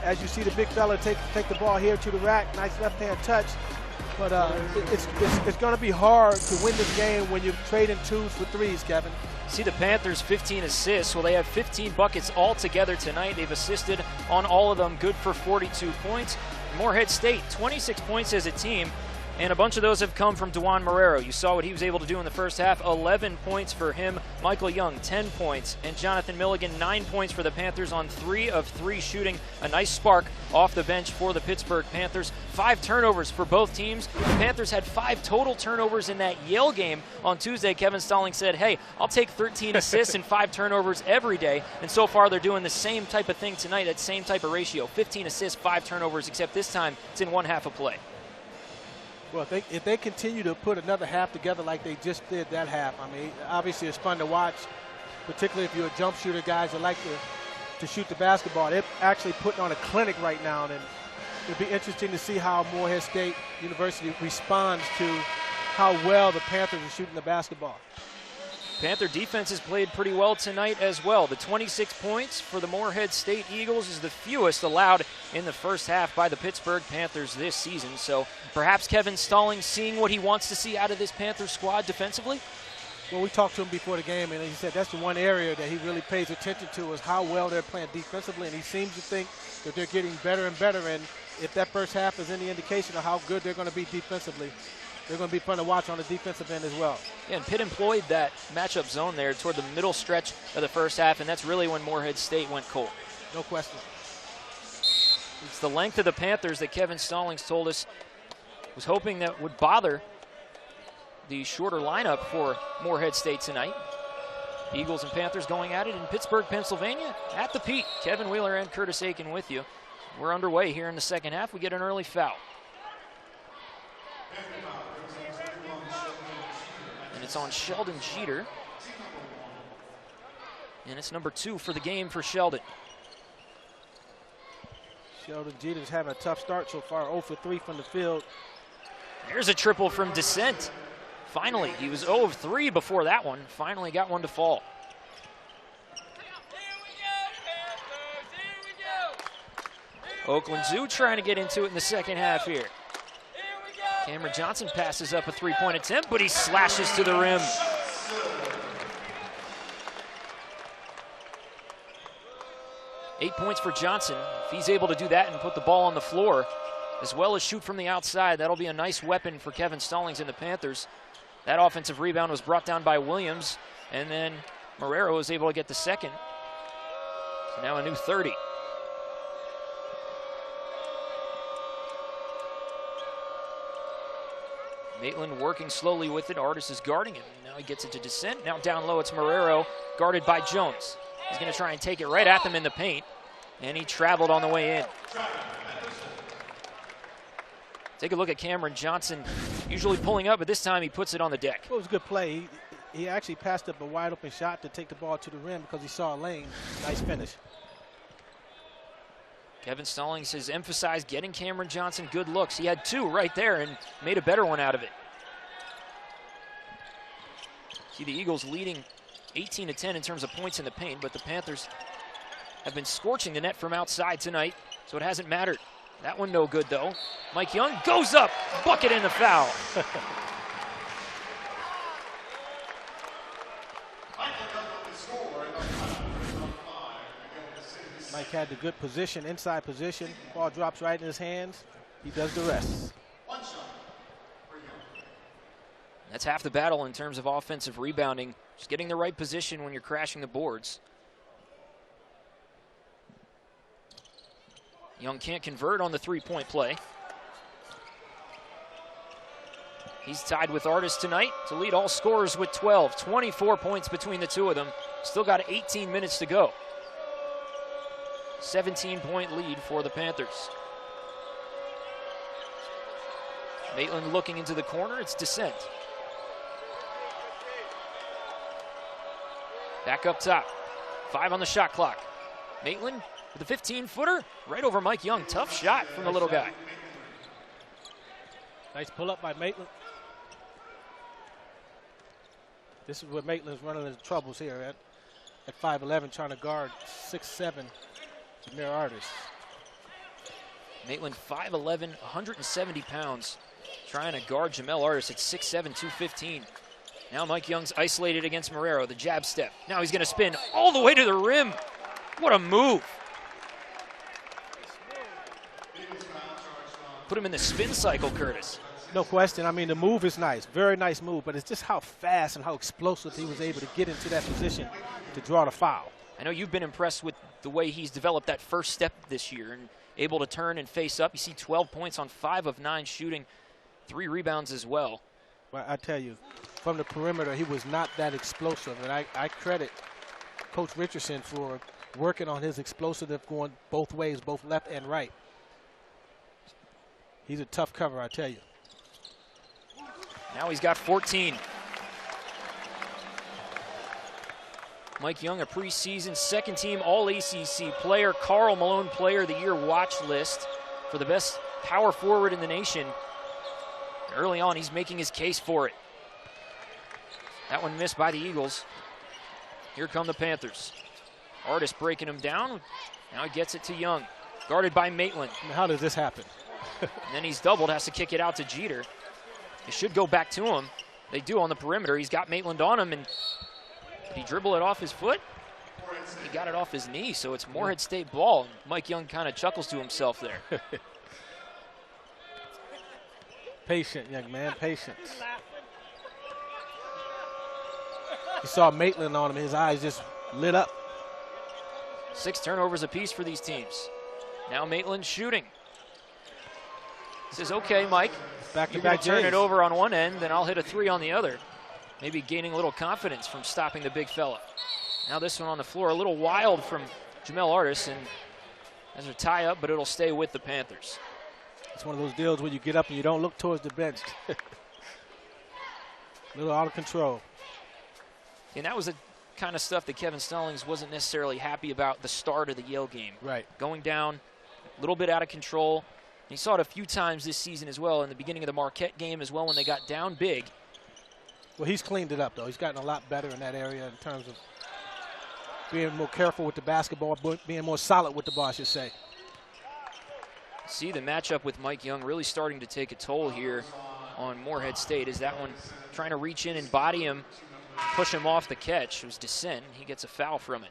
As you see the big fella take the ball here to the rack, nice left-hand touch. But it's going to be hard to win this game when you're trading 2s for 3s, Kevin. See the Panthers 15 assists. Well, they have 15 buckets altogether tonight. They've assisted on all of them, good for 42 points. Morehead State, 26 points as a team, and a bunch of those have come from Duane Marrero. You saw what he was able to do in the first half, 11 points for him. Michael Young, 10 points, and Jonathan Milligan, 9 points for the Panthers on 3 of 3 shooting. A nice spark off the bench for the Pittsburgh Panthers. 5 turnovers for both teams. The Panthers had 5 total turnovers in that Yale game on Tuesday. Kevin Stallings said, hey, I'll take 13 assists and 5 turnovers every day. And so far they're doing the same type of thing tonight, that same type of ratio. 15 assists, 5 turnovers, except this time it's in one half of play. Well, if they continue to put another half together like they just did that half, I mean, obviously it's fun to watch, particularly if you're a jump shooter, guys that like to shoot the basketball. They're actually putting on a clinic right now, and it'll be interesting to see how Morehead State University responds to how well the Panthers are shooting the basketball. Panther defense has played pretty well tonight as well. The 26 points for the Morehead State Eagles is the fewest allowed in the first half by the Pittsburgh Panthers this season. So perhaps Kevin Stallings seeing what he wants to see out of this Panther squad defensively? Well, we talked to him before the game, and he said that's the one area that he really pays attention to is how well they're playing defensively, and he seems to think that they're getting better and better, and if that first half is any indication of how good they're going to be defensively, they're going to be fun to watch on the defensive end as well. Yeah, and Pitt employed that matchup zone there toward the middle stretch of the first half, and that's really when Morehead State went cold. No question. It's the length of the Panthers that Kevin Stallings told us was hoping that would bother the shorter lineup for Morehead State tonight. Eagles and Panthers going at it in Pittsburgh, Pennsylvania at the Pete. Kevin Wheeler and Curtis Aiken with you. We're underway here in the second half. We get an early foul. And it's on Sheldon Jeter. And it's number 2 for the game for Sheldon. Sheldon Jeter's having a tough start so far, 0 for 3 from the field. There's a triple from Descent. Finally, he was 0 of 3 before that one. Finally got one to fall. Oakland Zoo trying to get into it in the second half here. Cameron Johnson passes up a three-point attempt, but he slashes to the rim. Eight points for Johnson. If he's able to do that and put the ball on the floor, as well as shoot from the outside, that'll be a nice weapon for Kevin Stallings and the Panthers. That offensive rebound was brought down by Williams, and then Marrero was able to get the second. So now a new 30. Maitland working slowly with it. Artis is guarding him. Now he gets it to Descent. Now down low, it's Marrero, guarded by Jones. He's going to try and take it right at them in the paint, and he traveled on the way in. Take a look at Cameron Johnson, usually pulling up, but this time he puts it on the deck. Well, it was a good play. He actually passed up a wide open shot to take the ball to the rim because he saw a lane. Nice finish. Kevin Stallings has emphasized getting Cameron Johnson good looks. He had 2 right there and made a better one out of it. See the Eagles leading 18-10 in terms of points in the paint, but the Panthers have been scorching the net from outside tonight, so it hasn't mattered. That one no good, though. Mike Young goes up, bucket and a foul. Mike had the good position, inside position. Ball drops right in his hands. He does the rest. That's half the battle in terms of offensive rebounding. Just getting the right position when you're crashing the boards. Young can't convert on the three-point play. He's tied with Artis tonight to lead all scorers with 12. 24 points between the two of them. Still got 18 minutes to go. 17-point lead for the Panthers. Maitland looking into the corner. It's Descent. Back up top. 5 on the shot clock. Maitland with a 15-footer right over Mike Young. Tough shot from the little guy. Nice pull up by Maitland. This is where Maitland's running into troubles here at 5'11", trying to guard 6'7", Jameer Artis. Maitland 5'11", 170 pounds, trying to guard Jamel Artis at 6'7", 215. Now Mike Young's isolated against Marrero, the jab step. Now he's going to spin all the way to the rim. What a move. Put him in the spin cycle, Curtis. No question. I mean, the move is nice. Very nice move, but it's just how fast and how explosive he was able to get into that position to draw the foul. I know you've been impressed with the way he's developed that first step this year and able to turn and face up. You see 12 points on 5 of 9 shooting, 3 rebounds as well. Well, I tell you, from the perimeter, he was not that explosive, and I credit Coach Richardson for working on his explosiveness going both ways, both left and right. He's a tough cover, I tell you. Now he's got 14. Mike Young, a preseason second-team All-ACC player, Karl Malone Player of the Year watch list for the best power forward in the nation. Early on, he's making his case for it. That one missed by the Eagles. Here come the Panthers. Artis breaking him down. Now he gets it to Young. Guarded by Maitland. How does this happen? And then he's doubled, has to kick it out to Jeter. It should go back to him. They do on the perimeter. He's got Maitland on him, and did he dribble it off his foot? He got it off his knee, so it's Morehead State ball. Mike Young kind of chuckles to himself there. Patient, young man, patience. You saw Maitland on him. His eyes just lit up. 6 turnovers apiece for these teams. Now Maitland shooting. He says, okay, Mike, you're going to turn it over on one end, then I'll hit a 3 on the other. Maybe gaining a little confidence from stopping the big fella. Now this one on the floor, a little wild from Jamel Artis, and there's a tie up, but it'll stay with the Panthers. It's one of those deals where you get up and you don't look towards the bench. A little out of control. And that was the kind of stuff that Kevin Stallings wasn't necessarily happy about the start of the Yale game. Right. Going down, a little bit out of control. And you saw it a few times this season as well, in the beginning of the Marquette game as well, when they got down big. Well, he's cleaned it up, though. He's gotten a lot better in that area in terms of being more careful with the basketball, being more solid with the ball, I should say. See the matchup with Mike Young really starting to take a toll here on Morehead State. Is that one trying to reach in and body him, push him off the catch. It was Descent. He gets a foul from it.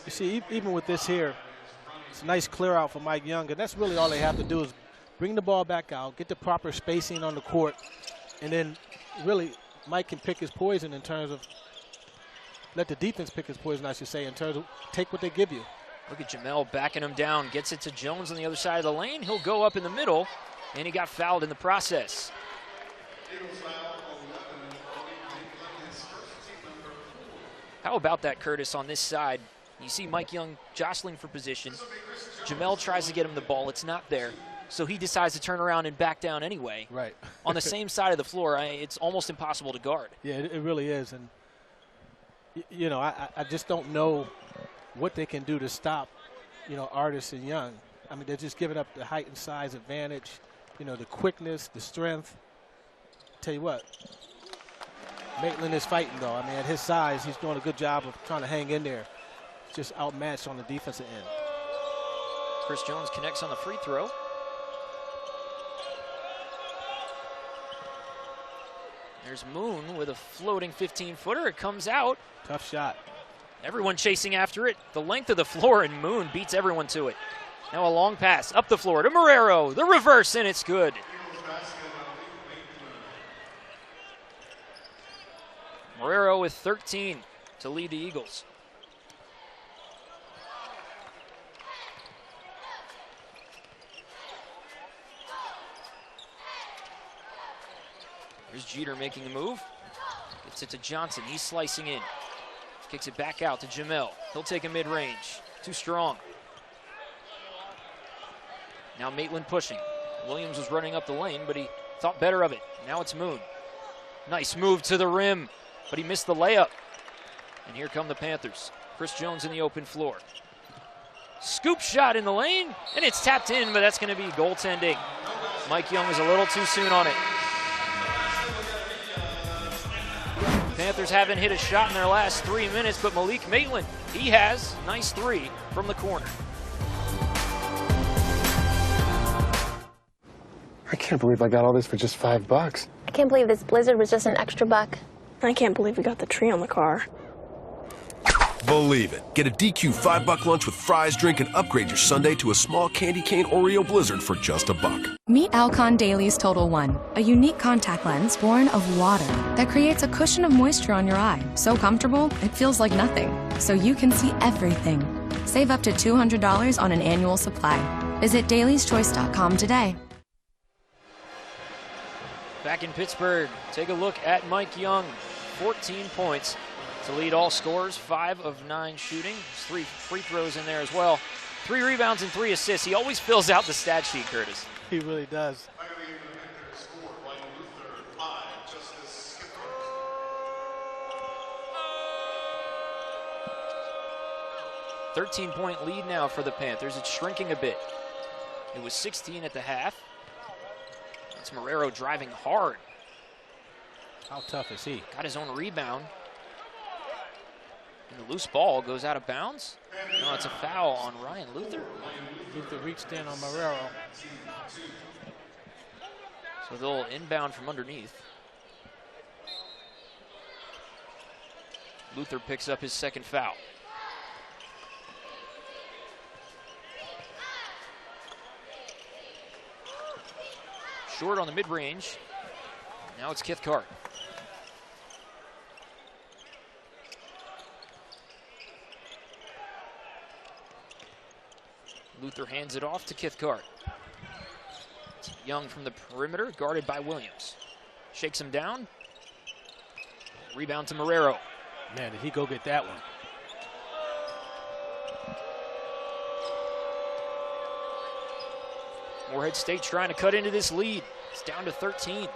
You see, even with this here, it's a nice clear out for Mike Young, and that's really all they have to do is bring the ball back out, get the proper spacing on the court, and then really Mike can pick his poison in terms of, let the defense pick his poison, I should say, in terms of take what they give you. Look at Jamel backing him down, gets it to Jones on the other side of the lane. He'll go up in the middle, and he got fouled in the process. How about that, Curtis, on this side? You see Mike Young jostling for position. Jamel tries to get him the ball. It's not there. So he decides to turn around and back down anyway. Right. On the same side of the floor, it's almost impossible to guard. Yeah, it really is. And, you know, I just don't know what they can do to stop, you know, Artis and Young. I mean, they're just giving up the height and size advantage, you know, the quickness, the strength. Tell you what, Maitland is fighting, though. I mean, at his size, he's doing a good job of trying to hang in there. Just outmatched on the defensive end. Chris Jones connects on the free throw. There's Moon with a floating 15-footer. It comes out. Tough shot. Everyone chasing after it. The length of the floor, and Moon beats everyone to it. Now a long pass up the floor to Marrero. The reverse, and it's good. Marrero with 13 to lead the Eagles. Here's Jeter making the move. Gets it to Johnson. He's slicing in. Kicks it back out to Jamel. He'll take a mid-range. Too strong. Now Maitland pushing. Williams was running up the lane, but he thought better of it. Now it's Moon. Nice move to the rim, but he missed the layup. And here come the Panthers. Chris Jones in the open floor. Scoop shot in the lane, and it's tapped in, but that's going to be goaltending. Mike Young was a little too soon on it. Panthers haven't hit a shot in their last 3 minutes, but Malik Maitland, he has. Nice 3 from the corner. I can't believe I got all this for just $5. I can't believe this blizzard was just an extra buck. I can't believe we got the tree on the car. Believe it. Get a DQ $5 lunch with fries, drink, and upgrade your Sunday to a small candy cane Oreo Blizzard for just $1. Meet Alcon Dailies Total One, a unique contact lens born of water that creates a cushion of moisture on your eye. So comfortable, it feels like nothing. So you can see everything. Save up to $200 on an annual supply. Visit dailieschoice.com today. Back in Pittsburgh, take a look at Mike Young. 14 points to lead all scorers, 5 of 9 shooting. There's 3 free throws in there as well. 3 rebounds and 3 assists. He always fills out the stat sheet, Curtis. He really does. 13-point lead now for the Panthers. It's shrinking a bit. It was 16 at the half. It's Marrero driving hard. How tough is he? Got his own rebound. And the loose ball goes out of bounds. No, it's a foul on Ryan Luther. Luther reached in on Marrero. So they'll inbound from underneath. Luther picks up his second foul. Short on the mid-range. Now it's Kithcart. Luther hands it off to Kithcart. Young from the perimeter, guarded by Williams. Shakes him down. Rebound to Marrero. Man, did he go get that one? Morehead State trying to cut into this lead. It's down to 13.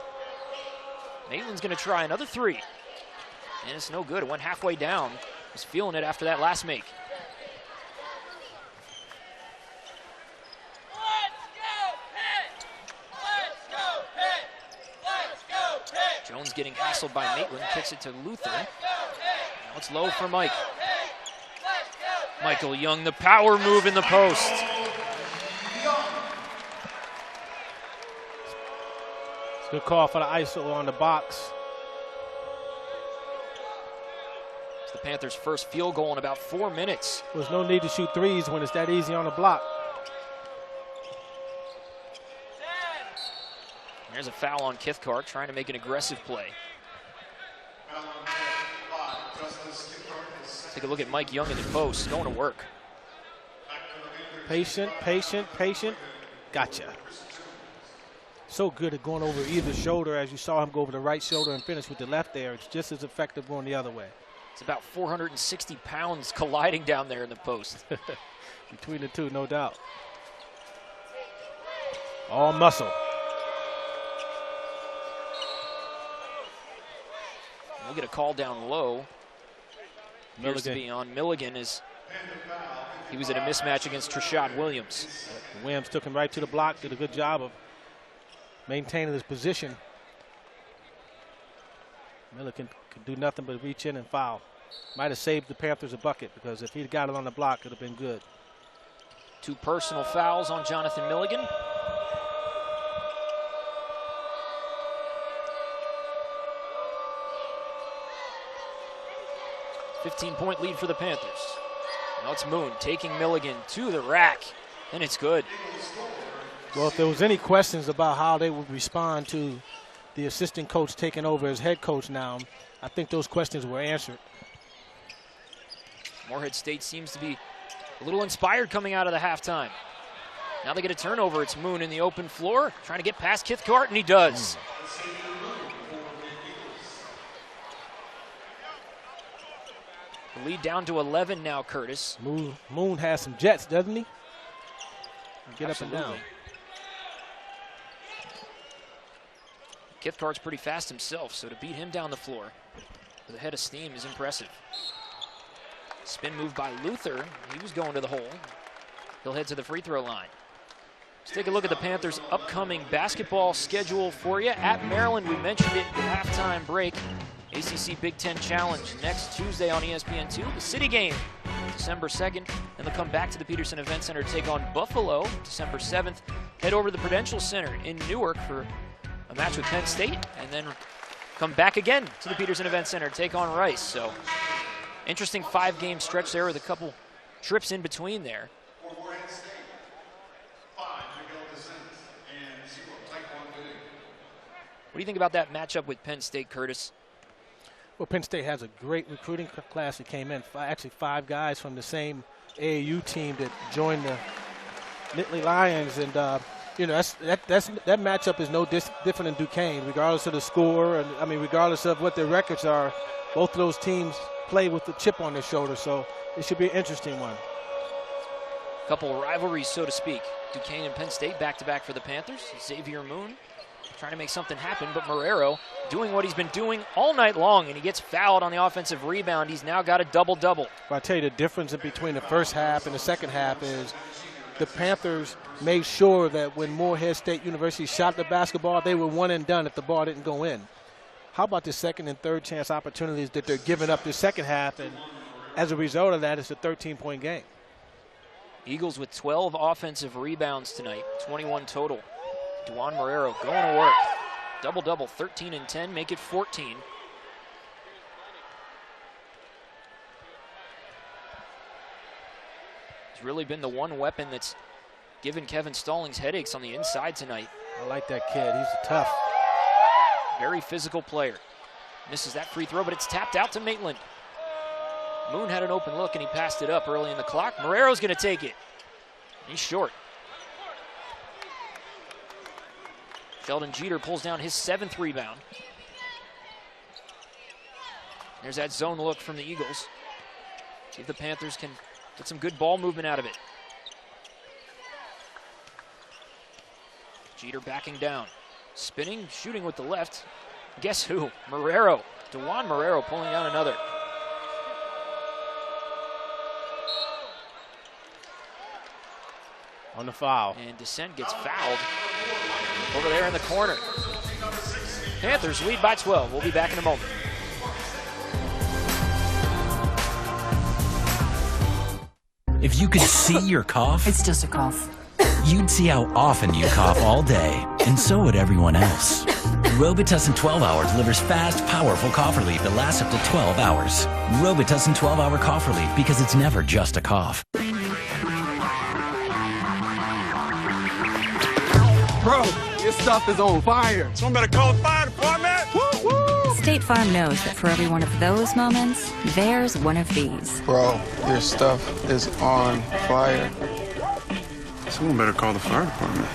Maitland's going to try another three. And it's no good. It went halfway down. Was feeling it after that last make. Jones getting hassled by Maitland. Kicks it to Luther. Now it's low for Mike. Michael Young, the power move in the post. Good call for the ISO on the box. It's the Panthers' first field goal in about 4 minutes. There's no need to shoot threes when it's that easy on the block. There's a foul on Kithcart, trying to make an aggressive play. Take a look at Mike Young in the post, going to work. Patient, patient, patient. Gotcha. So good at going over either shoulder, as you saw him go over the right shoulder and finish with the left there. It's just as effective going the other way. It's about 460 pounds colliding down there in the post. Between the two, no doubt. All muscle. We'll get a call down low. Appears to Milligan. be on Milligan as he was in a mismatch against Trashad Williams. Williams took him right to the block, did a good job of maintaining his position. Milligan could do nothing but reach in and foul. Might have saved the Panthers a bucket, because if he'd got it on the block, it would have been good. 2 personal fouls on Jonathan Milligan. .5 lead for the Panthers. Now it's Moon taking Milligan to the rack, and it's good. Well, if there was any questions about how they would respond to the assistant coach taking over as head coach now, I think those questions were answered. Morehead State seems to be a little inspired coming out of the halftime. Now they get a turnover. It's Moon in the open floor, trying to get past Kithcart, and he does. The lead down to 11 now, Curtis. Moon has some jets, doesn't he? Get Absolutely. up and down. Kithcart's pretty fast himself, so to beat him down the floor with a head of steam is impressive. Spin move by Luther. He was going to the hole. He'll head to the free throw line. Let's take a look at the Panthers' upcoming basketball schedule for you. At Maryland, we mentioned it at the halftime break. ACC Big Ten Challenge next Tuesday on ESPN2. The City game, December 2nd. And they'll come back to the Peterson Event Center to take on Buffalo, December 7th. Head over to the Prudential Center in Newark for a match with Penn State, and then come back again to the Peterson Event Center to take on Rice. So interesting 5-game stretch there with a couple trips in between there. What do you think about that matchup with Penn State, Curtis? Well, Penn State has a great recruiting class that came in. Actually, 5 guys from the same AAU team that joined the Nittany Lions, and you know, that matchup is no different than Duquesne, regardless of the score, and I mean, regardless of what their records are. Both of those teams play with the chip on their shoulder, so it should be an interesting one. Couple rivalries, so to speak. Duquesne and Penn State back-to-back for the Panthers. Xavier Moon trying to make something happen, but Marrero doing what he's been doing all night long, and he gets fouled on the offensive rebound. He's now got a double-double. Well, I tell you, the difference in between the first half and the second half is the Panthers made sure that when Morehead State University shot the basketball, they were one and done if the ball didn't go in. How about the second and third chance opportunities that they're giving up this second half, and as a result of that, it's a 13-point game. Eagles with 12 offensive rebounds tonight, 21 total. Duan Marrero going to work. Double-double, 13 and 10, make it 14. He's really been the one weapon that's given Kevin Stallings headaches on the inside tonight. I like that kid. He's tough. Very physical player. Misses that free throw, but it's tapped out to Maitland. Moon had an open look, and he passed it up early in the clock. Marrero's going to take it. He's short. Sheldon Jeter pulls down his 7th rebound. There's that zone look from the Eagles. See if the Panthers can get some good ball movement out of it. Jeter backing down. Spinning, shooting with the left. Guess who? Marrero. Duan Marrero pulling down another. On the foul. And Descent gets fouled over there in the corner. Panthers lead by 12. We'll be back in a moment. If you could see your cough, it's just a cough. You'd see how often you cough all day, and so would everyone else. Robitussin 12 Hour delivers fast, powerful cough relief that lasts up to 12 hours. Robitussin 12 Hour cough relief, because it's never just a cough. Bro, this stuff is on fire. Someone better call the fire department. Woo, woo. State Farm knows that for every one of those moments, there's one of these. Bro, your stuff is on fire. Someone better call the fire department.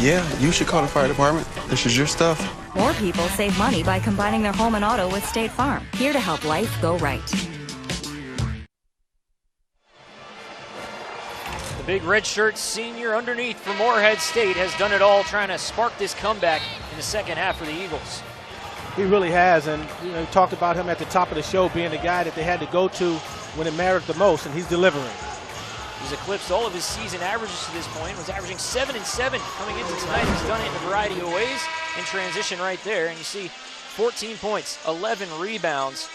Yeah, you should call the fire department. This is your stuff. More people save money by combining their home and auto with State Farm. Here to help life go right. The big redshirt senior underneath for Morehead State has done it all, trying to spark this comeback in the second half for the Eagles. He really has, and you know, we talked about him at the top of the show being the guy that they had to go to when it mattered the most, and he's delivering. He's eclipsed all of his season averages to this point, was averaging 7 and 7 coming into tonight. He's done it in a variety of ways in transition right there, and you see 14 points, 11 rebounds.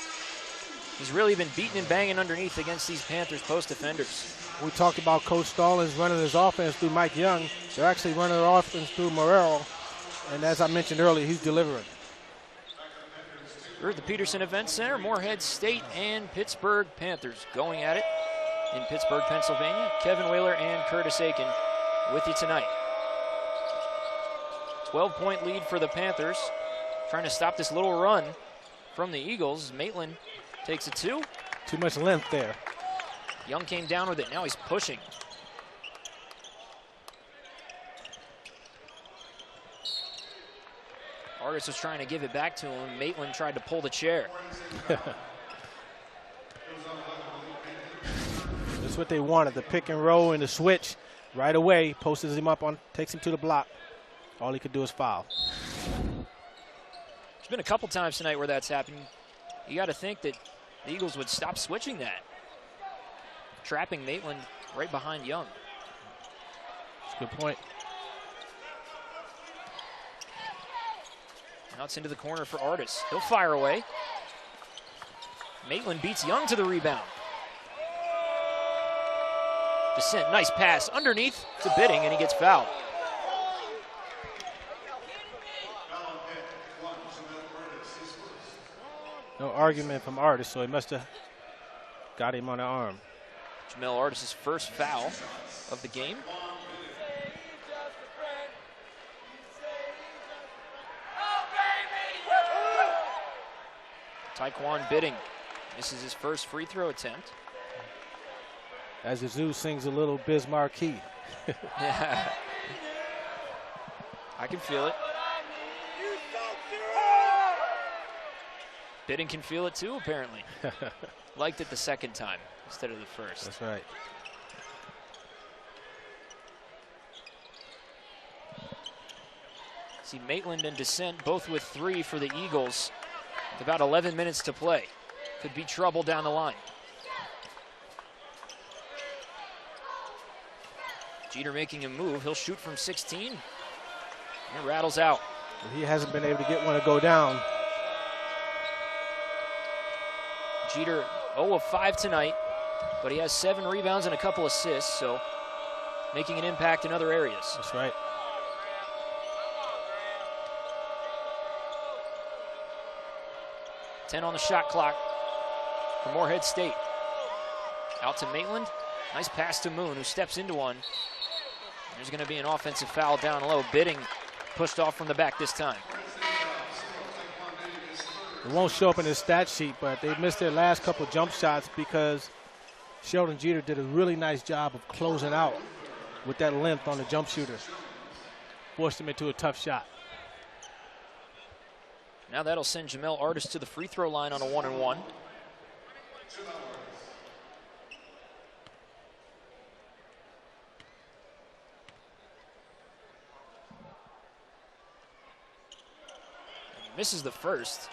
He's really been beating and banging underneath against these Panthers post defenders. We talked about Coach Stallings running his offense through Mike Young. They're actually running their offense through Marrero, and as I mentioned earlier, he's delivering. We're at the Peterson Event Center, Morehead State and Pittsburgh Panthers going at it in Pittsburgh, Pennsylvania. Kevin Whaler and Curtis Aiken with you tonight. 12-point lead for the Panthers, trying to stop this little run from the Eagles. Maitland takes a 2. Too much length there. Young came down with it. Now he's pushing. Artis was trying to give it back to him. Maitland tried to pull the chair. That's what they wanted, the pick and roll and the switch. Right away, posts him up on, takes him to the block. All he could do is foul. There's been a couple times tonight where that's happened. You got to think that the Eagles would stop switching that. Trapping Maitland right behind Young. That's a good point. Now it's into the corner for Artis. He'll fire away. Maitland beats Young to the rebound. Descent, nice pass underneath to Bidding, and he gets fouled. No argument from Artis, so he must have got him on the arm. Jamel Artis' first foul of the game. Taekwon Bidding misses his first free throw attempt. As the Zoo sings a little Biz Marquee. Yeah. I can feel it. Bidding can feel it too, apparently. Liked it the second time. instead of the first. That's right. See Maitland and Descent both with 3 for the Eagles. With about 11 minutes to play. Could be trouble down the line. Jeter making a move. He'll shoot from 16. And it rattles out. He hasn't been able to get one to go down. Jeter 0 of 5 tonight, but he has 7 rebounds and a couple assists, so making an impact in other areas. That's right. $10 on the shot clock for Morehead State. Out to Maitland. Nice pass to Moon, who steps into one. There's going to be an offensive foul down low. Bidding pushed off from the back this time. It won't show up in his stat sheet, but they missed their last couple jump shots because Sheldon Jeter did a really nice job of closing out with that length on the jump shooter. Forced him into a tough shot. Now that'll send Jamel Artis to the free throw line on a 1-and-1. Misses the first.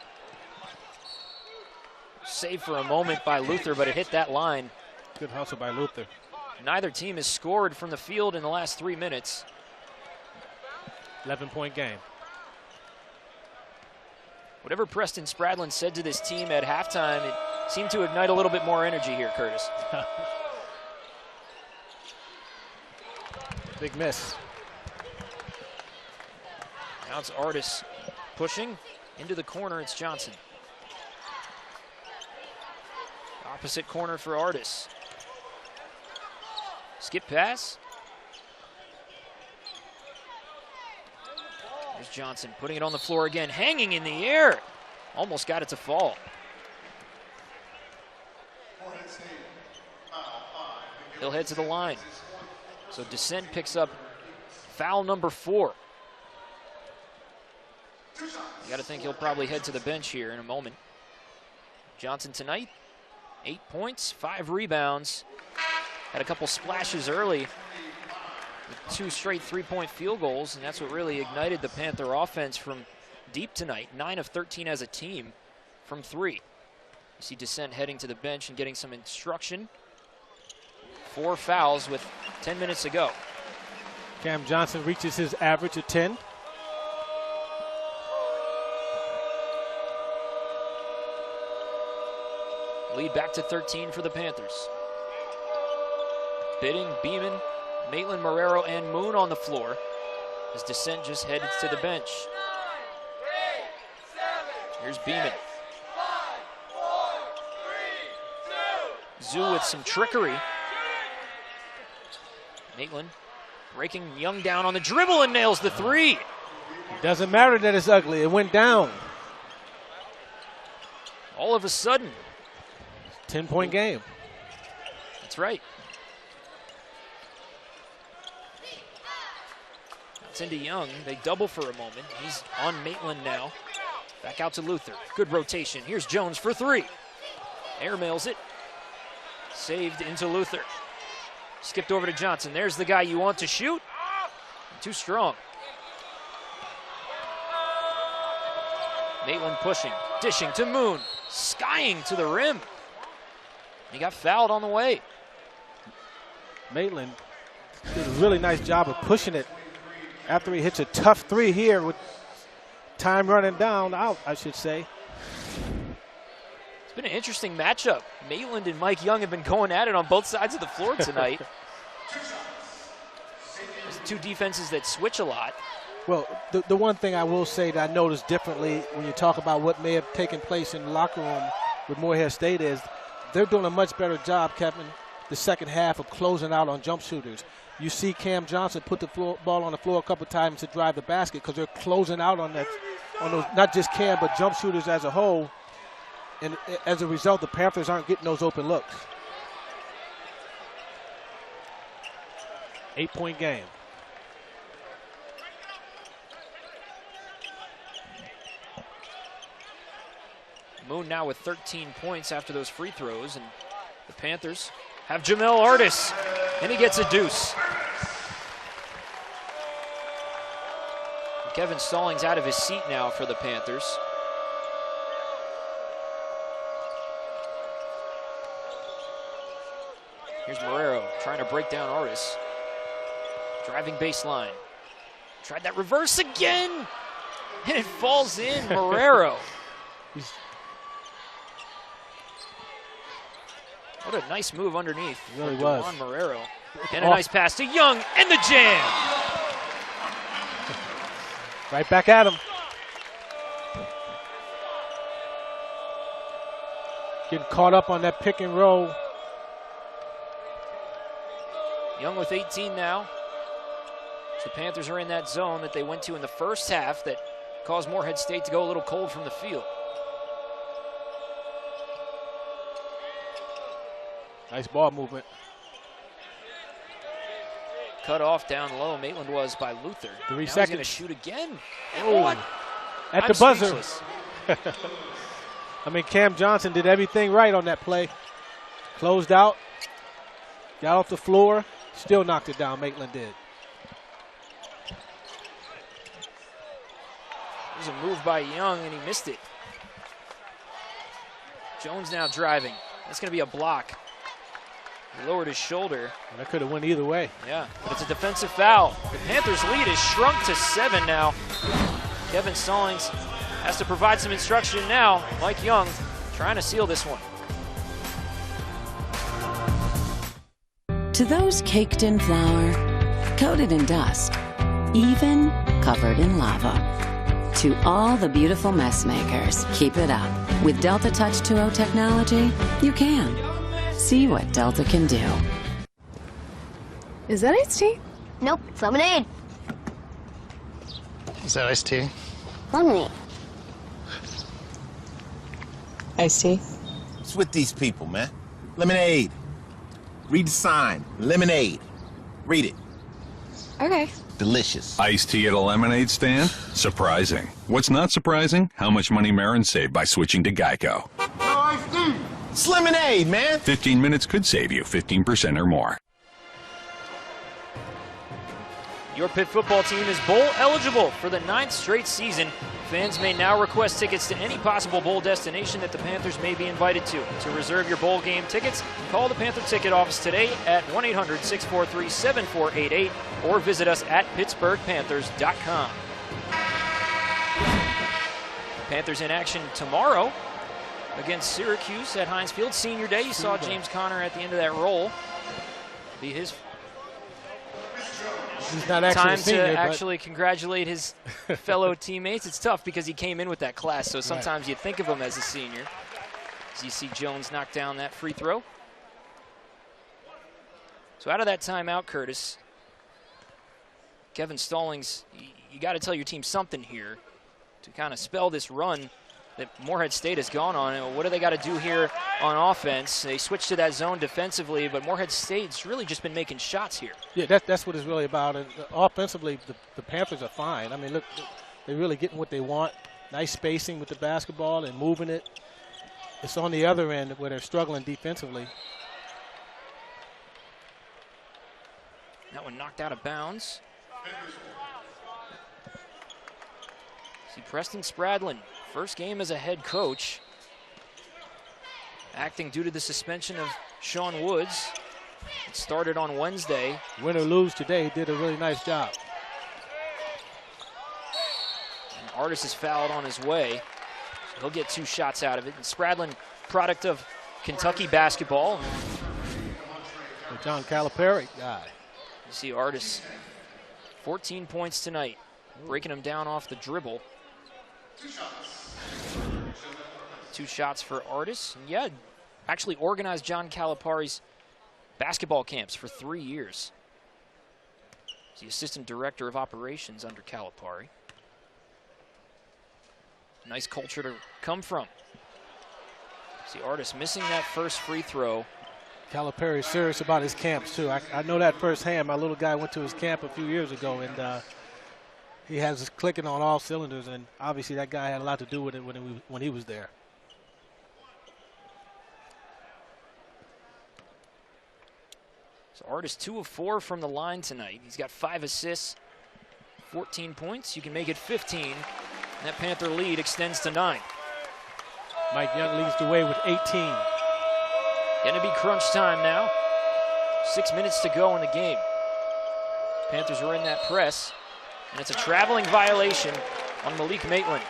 Saved for a moment by Luther, but it hit that line. Good hustle by Luther. Neither team has scored from the field in the last 3 minutes. 11-point game. Whatever Preston Spradlin said to this team at halftime, it seemed to ignite a little bit more energy here, Curtis. Big miss. Now it's Artis pushing into the corner. It's Johnson. Opposite corner for Artis. Skip pass. There's Johnson putting it on the floor again, hanging in the air. Almost got it to fall. He'll head to the line. So Descent picks up foul number 4. You got to think he'll probably head to the bench here in a moment. Johnson tonight, 8 points, 5 rebounds. Had a couple splashes early with 2 straight 3-point field goals, and that's what really ignited the Panther offense from deep tonight. 9 of 13 as a team from 3. You see Descent heading to the bench and getting some instruction. 4 fouls with 10 minutes to go. Cam Johnson reaches his average of 10. Lead back to 13 for the Panthers. Bidding, Beeman, Maitland, Marrero, and Moon on the floor as Descent just headed to the bench. Here's Beeman. Zoo with some trickery. Maitland breaking Young down on the dribble and nails the 3. It doesn't matter that it's ugly. It went down. All of a sudden. 10-point game. That's right. It's into Young. They double for a moment. He's on Maitland now. Back out to Luther. Good rotation. Here's Jones for 3. Airmails it. Saved into Luther. Skipped over to Johnson. There's the guy you want to shoot. Too strong. Maitland pushing. Dishing to Moon. Skying to the rim. He got fouled on the way. Maitland did a really nice job of pushing it after he hits a tough 3 here with time running down, out, I should say. It's been an interesting matchup. Maitland and Mike Young have been going at it on both sides of the floor tonight. There's 2 defenses that switch a lot. Well, the one thing I will say that I noticed differently when you talk about what may have taken place in the locker room with Morehead State is they're doing a much better job, Kevin, the second half of closing out on jump shooters. You see Cam Johnson put the ball on the floor a couple times to drive the basket because they're closing out on that, on those, not just Cam, but jump shooters as a whole. And as a result, the Panthers aren't getting those open looks. 8-point game. Moon now with 13 points after those free throws, and The Panthers have Jamel Artis, and he gets a deuce. Kevin Stallings out of his seat now for the Panthers. Here's Marrero trying to break down Artis. Driving baseline. Tried that reverse again, and it falls in. Marrero. What a nice move underneath. It really was. Marrero. And a nice pass to Young, and the jam. Right back at him. Getting caught up on that pick and roll. Young with 18 now. So the Panthers are in that zone that they went to in the first half that caused Morehead State to go a little cold from the field. Nice ball movement. Cut off down low. Maitland was by Luther. 3 now seconds. He's going to shoot again. Oh, what? At the buzzer. I mean, Cam Johnson did everything right on that play. Closed out. Got off the floor. Still knocked it down. Maitland did. There's a move by Young, and he missed it. Jones now driving. That's going to be a block. He lowered his shoulder. That could have went either way. Yeah, but it's a defensive foul. The Panthers' lead is shrunk to 7 now. Kevin Stallings has to provide some instruction now. Mike Young trying to seal this one. To those caked in flour, coated in dust, even covered in lava. To all the beautiful mess makers, keep it up. With Delta Touch 2.0 technology, you can. See what Delta can do. Is that iced tea? Nope, it's lemonade. Is that iced tea? Lemonade. Iced tea? What's with these people, man? Lemonade. Read the sign. Lemonade. Read it. Okay. Delicious. Iced tea at a lemonade stand? Surprising. What's not surprising? How much money Marin saved by switching to Geico. It's lemonade, man. 15 minutes could save you 15% or more. Your Pitt football team is bowl eligible for the 9th straight season. Fans may now request tickets to any possible bowl destination that the Panthers may be invited to. To reserve your bowl game tickets, call the Panther ticket office today at 1-800-643-7488 or visit us at pittsburghpanthers.com. Panthers in action tomorrow against Syracuse at Heinz Field. Senior day. You saw James Conner at the end of that roll. Be his He's not actually time a senior, to but actually congratulate his fellow teammates. It's tough because he came in with that class, so sometimes you think of him as a senior. As you see Jones knock down that free throw. So out of that timeout, Curtis, Kevin Stallings, you got to tell your team something here to kind of spell this run that Morehead State has gone on. And what do they got to do here on offense? They switched to that zone defensively, but Morehead State's really just been making shots here. yeah, that's what it's really about. And offensively, the Panthers are fine. I mean, look, they're really getting what they want. Nice spacing with the basketball and moving it. It's on the other end where they're struggling defensively. That one knocked out of bounds. See Preston Spradlin, first game as a head coach, acting due to the suspension of Sean Woods. It started on Wednesday. Win or lose today, he did a really nice job. And Artis is fouled on his way. So he'll get 2 shots out of it. And Spradlin, product of Kentucky basketball. The John Calipari guy. You see Artis, 14 points tonight, breaking him down off the dribble. 2 shots for Artis. And yeah, actually organized John Calipari's basketball camps for 3 years. He's the assistant director of operations under Calipari. Nice culture to come from. See Artis missing that first free throw. Calipari's serious about his camps, too. I know that firsthand. My little guy went to his camp a few years ago, and he has us clicking on all cylinders, and obviously that guy had a lot to do with it when he was there. So Artis 2 of 4 from the line tonight. He's got 5 assists, 14 points. You can make it 15. And that Panther lead extends to 9. Mike Young leads the way with 18. Going to be crunch time now. 6 minutes to go in the game. Panthers are in that press, and it's a traveling violation on Malik Maitland.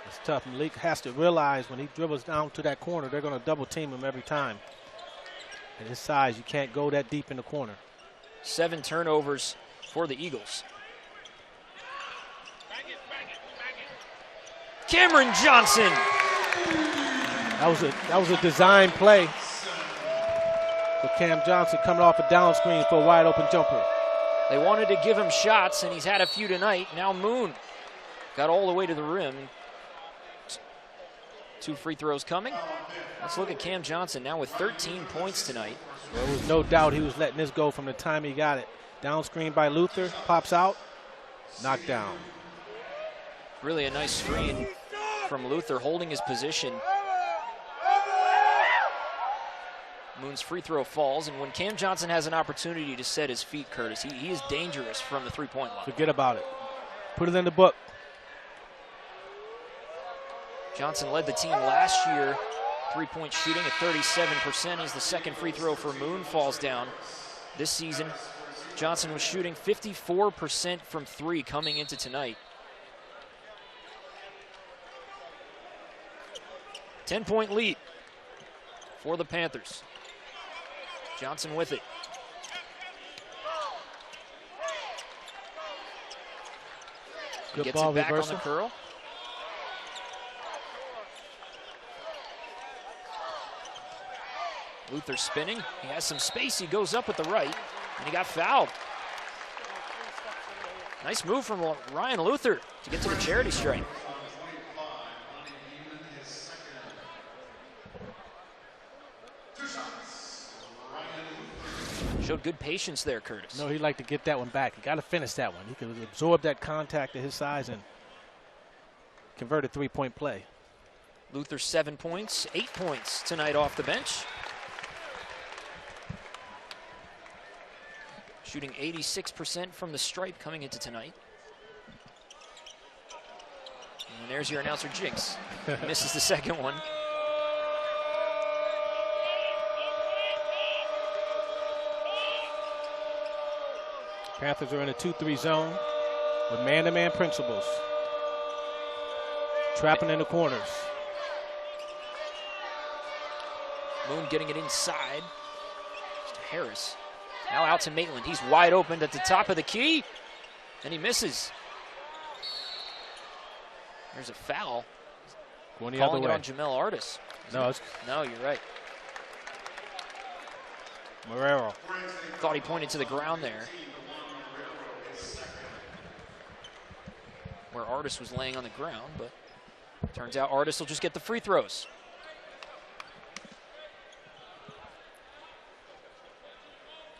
It's tough. Malik has to realize when he dribbles down to that corner, they're going to double team him every time. At his size, you can't go that deep in the corner. 7 turnovers for the Eagles. Cameron Johnson. That was a design play for Cam Johnson, coming off a down screen for a wide open jumper. They wanted to give him shots, and he's had a few tonight. Now Moon got all the way to the rim. 2 free throws coming. Let's look at Cam Johnson now with 13 points tonight. There was no doubt he was letting this go from the time he got it. Down screen by Luther, pops out, knocked down. Really a nice screen from Luther, holding his position. Moon's free throw falls, and when Cam Johnson has an opportunity to set his feet, Curtis, he is dangerous from the three-point line. Forget about it. Put it in the book. Johnson led the team last year, three-point shooting at 37% as the second free throw for Moon falls down. This season, Johnson was shooting 54% from 3 coming into tonight. 10-point lead for the Panthers. Johnson with it. Good Gets ball it back reversal. on the curl. Luther spinning. He has some space. He goes up with the right, and he got fouled. Nice move from Ryan Luther to get to the charity stripe. Showed good patience there, Curtis. No, he'd like to get that one back. He got to finish that one. He could absorb that contact at his size and convert a three-point play. Luther 7 points, 8 points tonight off the bench. Shooting 86% from the stripe coming into tonight. And there's your announcer, Jinx. Misses the second one. Panthers are in a 2-3 zone with man-to-man principles. Trapping in the corners. Moon getting it inside. To Harris. Now out to Maitland. He's wide open at the top of the key, and he misses. There's a foul. Going the Calling other it way. on Jamel Artis. No, you're right. Morehead. Thought he pointed to the ground there, where Artis was laying on the ground, but turns out Artis will just get the free throws.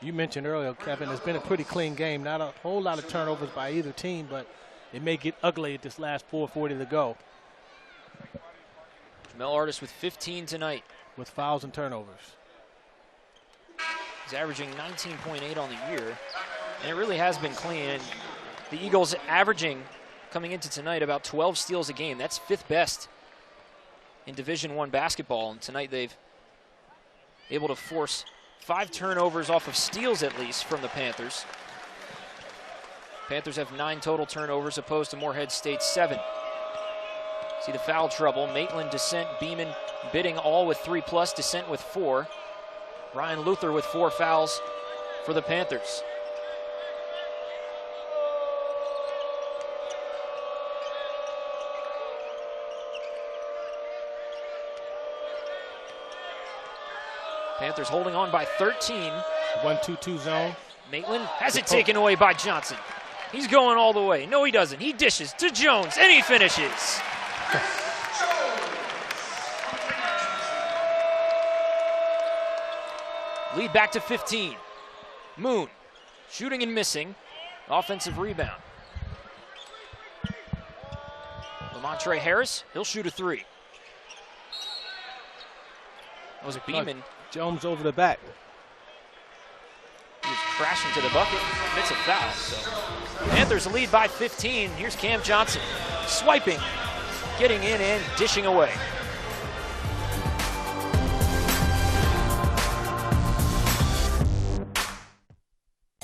You mentioned earlier, Kevin, it's been a pretty clean game. Not a whole lot of turnovers by either team, but it may get ugly at this last 4:40 to go. Jamel Artis with 15 tonight. With fouls and turnovers. He's averaging 19.8 on the year, and it really has been clean. And the Eagles averaging, coming into tonight, about 12 steals a game. That's 5th best in Division I basketball, and tonight they've able to force 5 turnovers off of steals at least from the Panthers. Panthers have 9 total turnovers opposed to Morehead State's 7. See the foul trouble. Maitland, Descent, Beeman, Bidding all with 3+, Descent with 4. Ryan Luther with 4 fouls for the Panthers. Panthers holding on by 13. 1-2-2 zone. Maitland has it taken away by Johnson. He's going all the way. No, he doesn't. He dishes to Jones, and he finishes. Lead back to 15. Moon shooting and missing. Offensive rebound. Lamontre Harris, he'll shoot a 3. That was a Beeman. Jones over the back. He was crashing to the bucket, commits a foul. So Panthers lead by 15. Here's Cam Johnson, swiping, getting in and dishing away.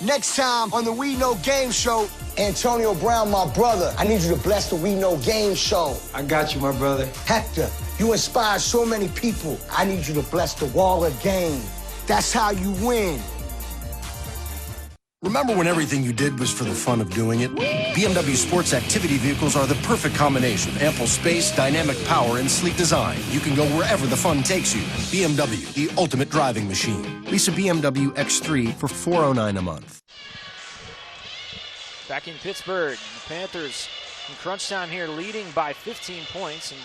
Next time on the We Know Game Show, Antonio Brown, my brother, I need you to bless the We Know Game Show. I got you, my brother. Hector, you inspire so many people. I need you to bless the Wall of Game. That's how you win. Remember when everything you did was for the fun of doing it? BMW Sports Activity Vehicles are the perfect combination. Ample space, dynamic power, and sleek design. You can go wherever the fun takes you. BMW, the ultimate driving machine. Lease a BMW X3 for $409 a month. Back in Pittsburgh, the Panthers in crunch time here leading by 15 points. And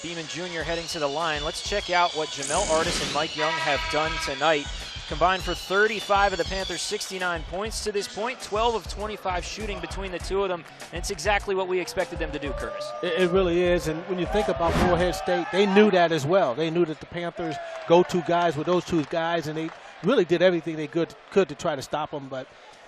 Beeman Jr. heading to the line. Let's check out what Jamel Artis and Mike Young have done tonight. Combined for 35 of the Panthers' 69 points to this point, 12 of 25 shooting between the two of them, and it's exactly what we expected them to do, Curtis. It really is, and when you think about Morehead State, they knew that as well. They knew that the Panthers' go-to guys were those two guys, and they really did everything they could to try to stop them, but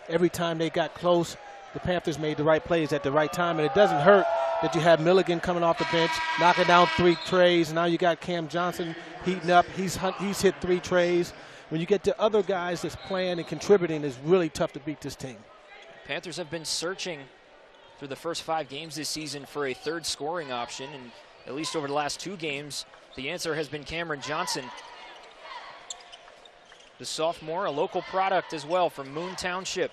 every time they got close, the Panthers made the right plays at the right time, and it doesn't hurt that you have Milligan coming off the bench, knocking down 3 trays, and now you got Cam Johnson heating up. He's hit 3 trays. When you get to other guys that's playing and contributing, it's really tough to beat this team. Panthers have been searching through the first 5 games this season for a third scoring option, and at least over the last 2 games, the answer has been Cameron Johnson. The sophomore, a local product as well from Moon Township.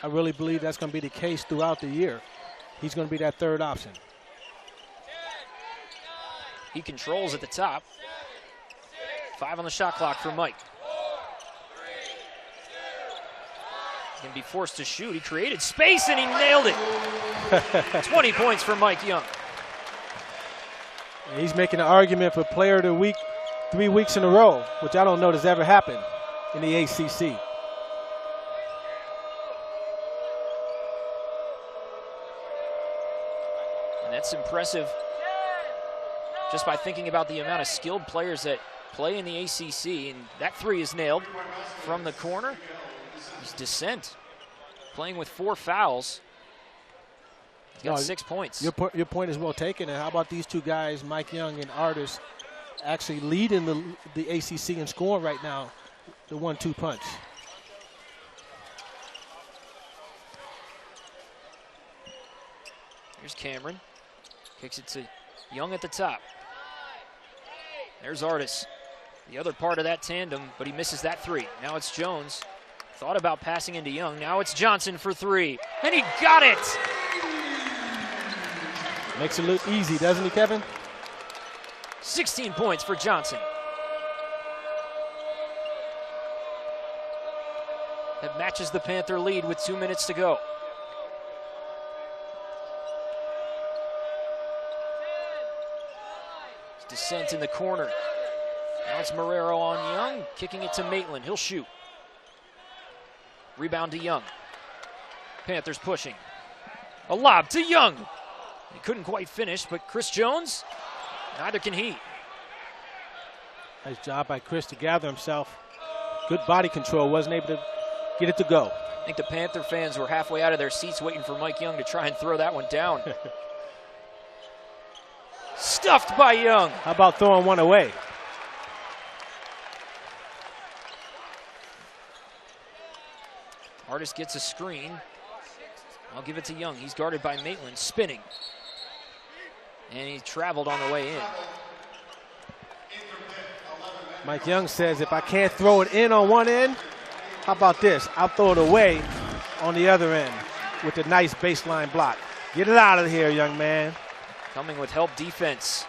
I really believe that's going to be the case throughout the year. He's going to be that third option. He controls at the top. 5 on the shot clock for Mike. He's going to be forced to shoot. He created space and he nailed it. 20 points for Mike Young. He's making an argument for player of the week 3 weeks in a row, which I don't know has ever happened in the ACC. And that's impressive just by thinking about the amount of skilled players that play in the ACC. And that 3 is nailed from the corner. He's Descent, playing with 4 fouls. He's got 6 points. Your point is well taken. And how about these 2 guys, Mike Young and Artis, actually leading the ACC in scoring right now, the 1-2 punch. Here's Cameron. Kicks it to Young at the top. There's Artis, the other part of that tandem, but he misses that 3. Now it's Jones. Thought about passing into Young. Now it's Johnson for 3, and he got it! Makes it look easy, doesn't he, Kevin? 16 points for Johnson. That matches the Panther lead with 2 minutes to go. It's Descent in the corner. Now it's Marrero on Young, kicking it to Maitland. He'll shoot. Rebound to Young. Panthers pushing. A lob to Young. He couldn't quite finish, but Chris Jones, neither can he. Nice job by Chris to gather himself. Good body control, wasn't able to get it to go. I think the Panther fans were halfway out of their seats waiting for Mike Young to try and throw that one down. Stuffed by Young. How about throwing one away? Artis gets a screen. I'll give it to Young. He's guarded by Maitland, spinning. And he traveled on the way in. Mike Young says, if I can't throw it in on one end, how about this? I'll throw it away on the other end with a nice baseline block. Get it out of here, young man. Coming with help defense.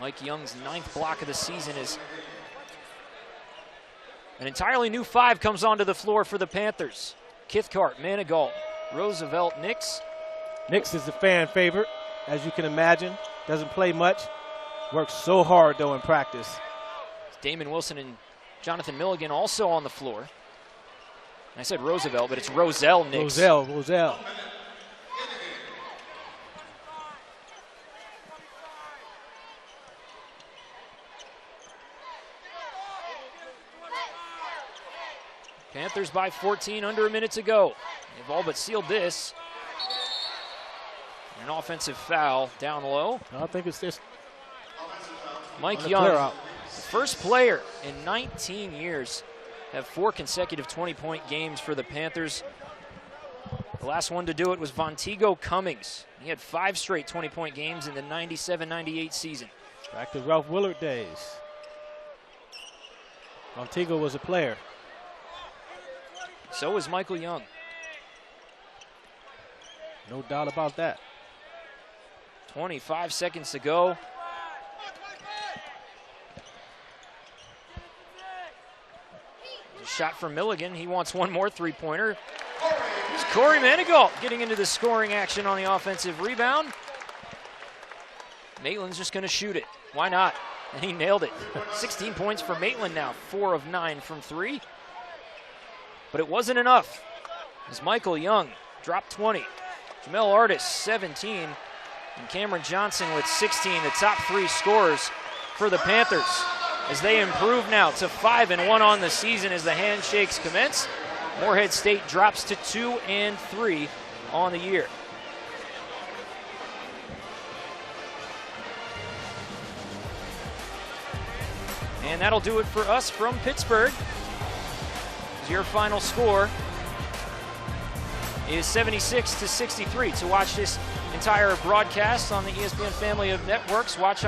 Mike Young's 9th block of the season is an entirely new 5 comes onto the floor for the Panthers. Kithcart, Manigault, Roosevelt, Nix. Nix is the fan favorite, as you can imagine. Doesn't play much. Works so hard, though, in practice. Damon Wilson and Jonathan Milligan also on the floor. I said Roosevelt, but it's Roselle Nix. Roselle. Panthers by 14, under a minute to go. They've all but sealed this. An offensive foul down low. I think it's just Mike Young, first player in 19 years, have 4 consecutive 20-point games for the Panthers. The last one to do it was Vonteego Cummings. He had 5 straight 20-point games in the 97-98 season. Back to Ralph Willard days. Vonteego was a player. So was Michael Young. No doubt about that. 25 seconds to go. A shot from Milligan. He wants one more three-pointer. It's Corey Manigault getting into the scoring action on the offensive rebound. Maitland's just going to shoot it. Why not? And he nailed it. 16 points for Maitland now, 4 of 9 from 3. But it wasn't enough, as Michael Young dropped 20. Jamel Artis, 17. And Cameron Johnson with 16, the top 3 scorers for the Panthers, as they improve now to 5-1 on the season as the handshakes commence. Morehead State drops to 2-3 on the year. And that'll do it for us from Pittsburgh. Your final score is 76-63. To watch this entire broadcast on the ESPN family of networks, log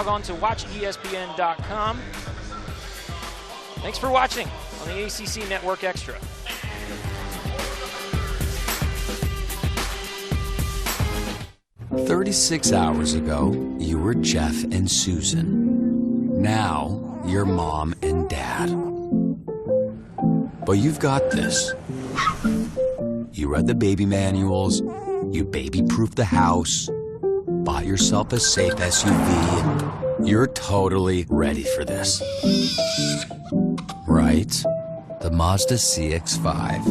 on to watchespn.com. Thanks for watching on the ACC Network Extra. "36 hours ago, you were Jeff and Susan. Now, you're Mom and Dad. But you've got this. You read the baby manuals, you baby-proofed the house, bought yourself a safe SUV. You're totally ready for this. Right? The Mazda CX-5.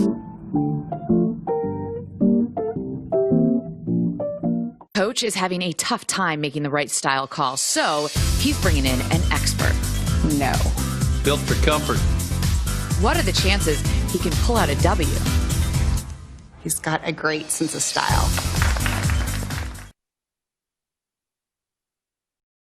Coach is having a tough time making the right style call, so he's bringing in an expert. No. Built for comfort. What are the chances he can pull out a W? He's got a great sense of style.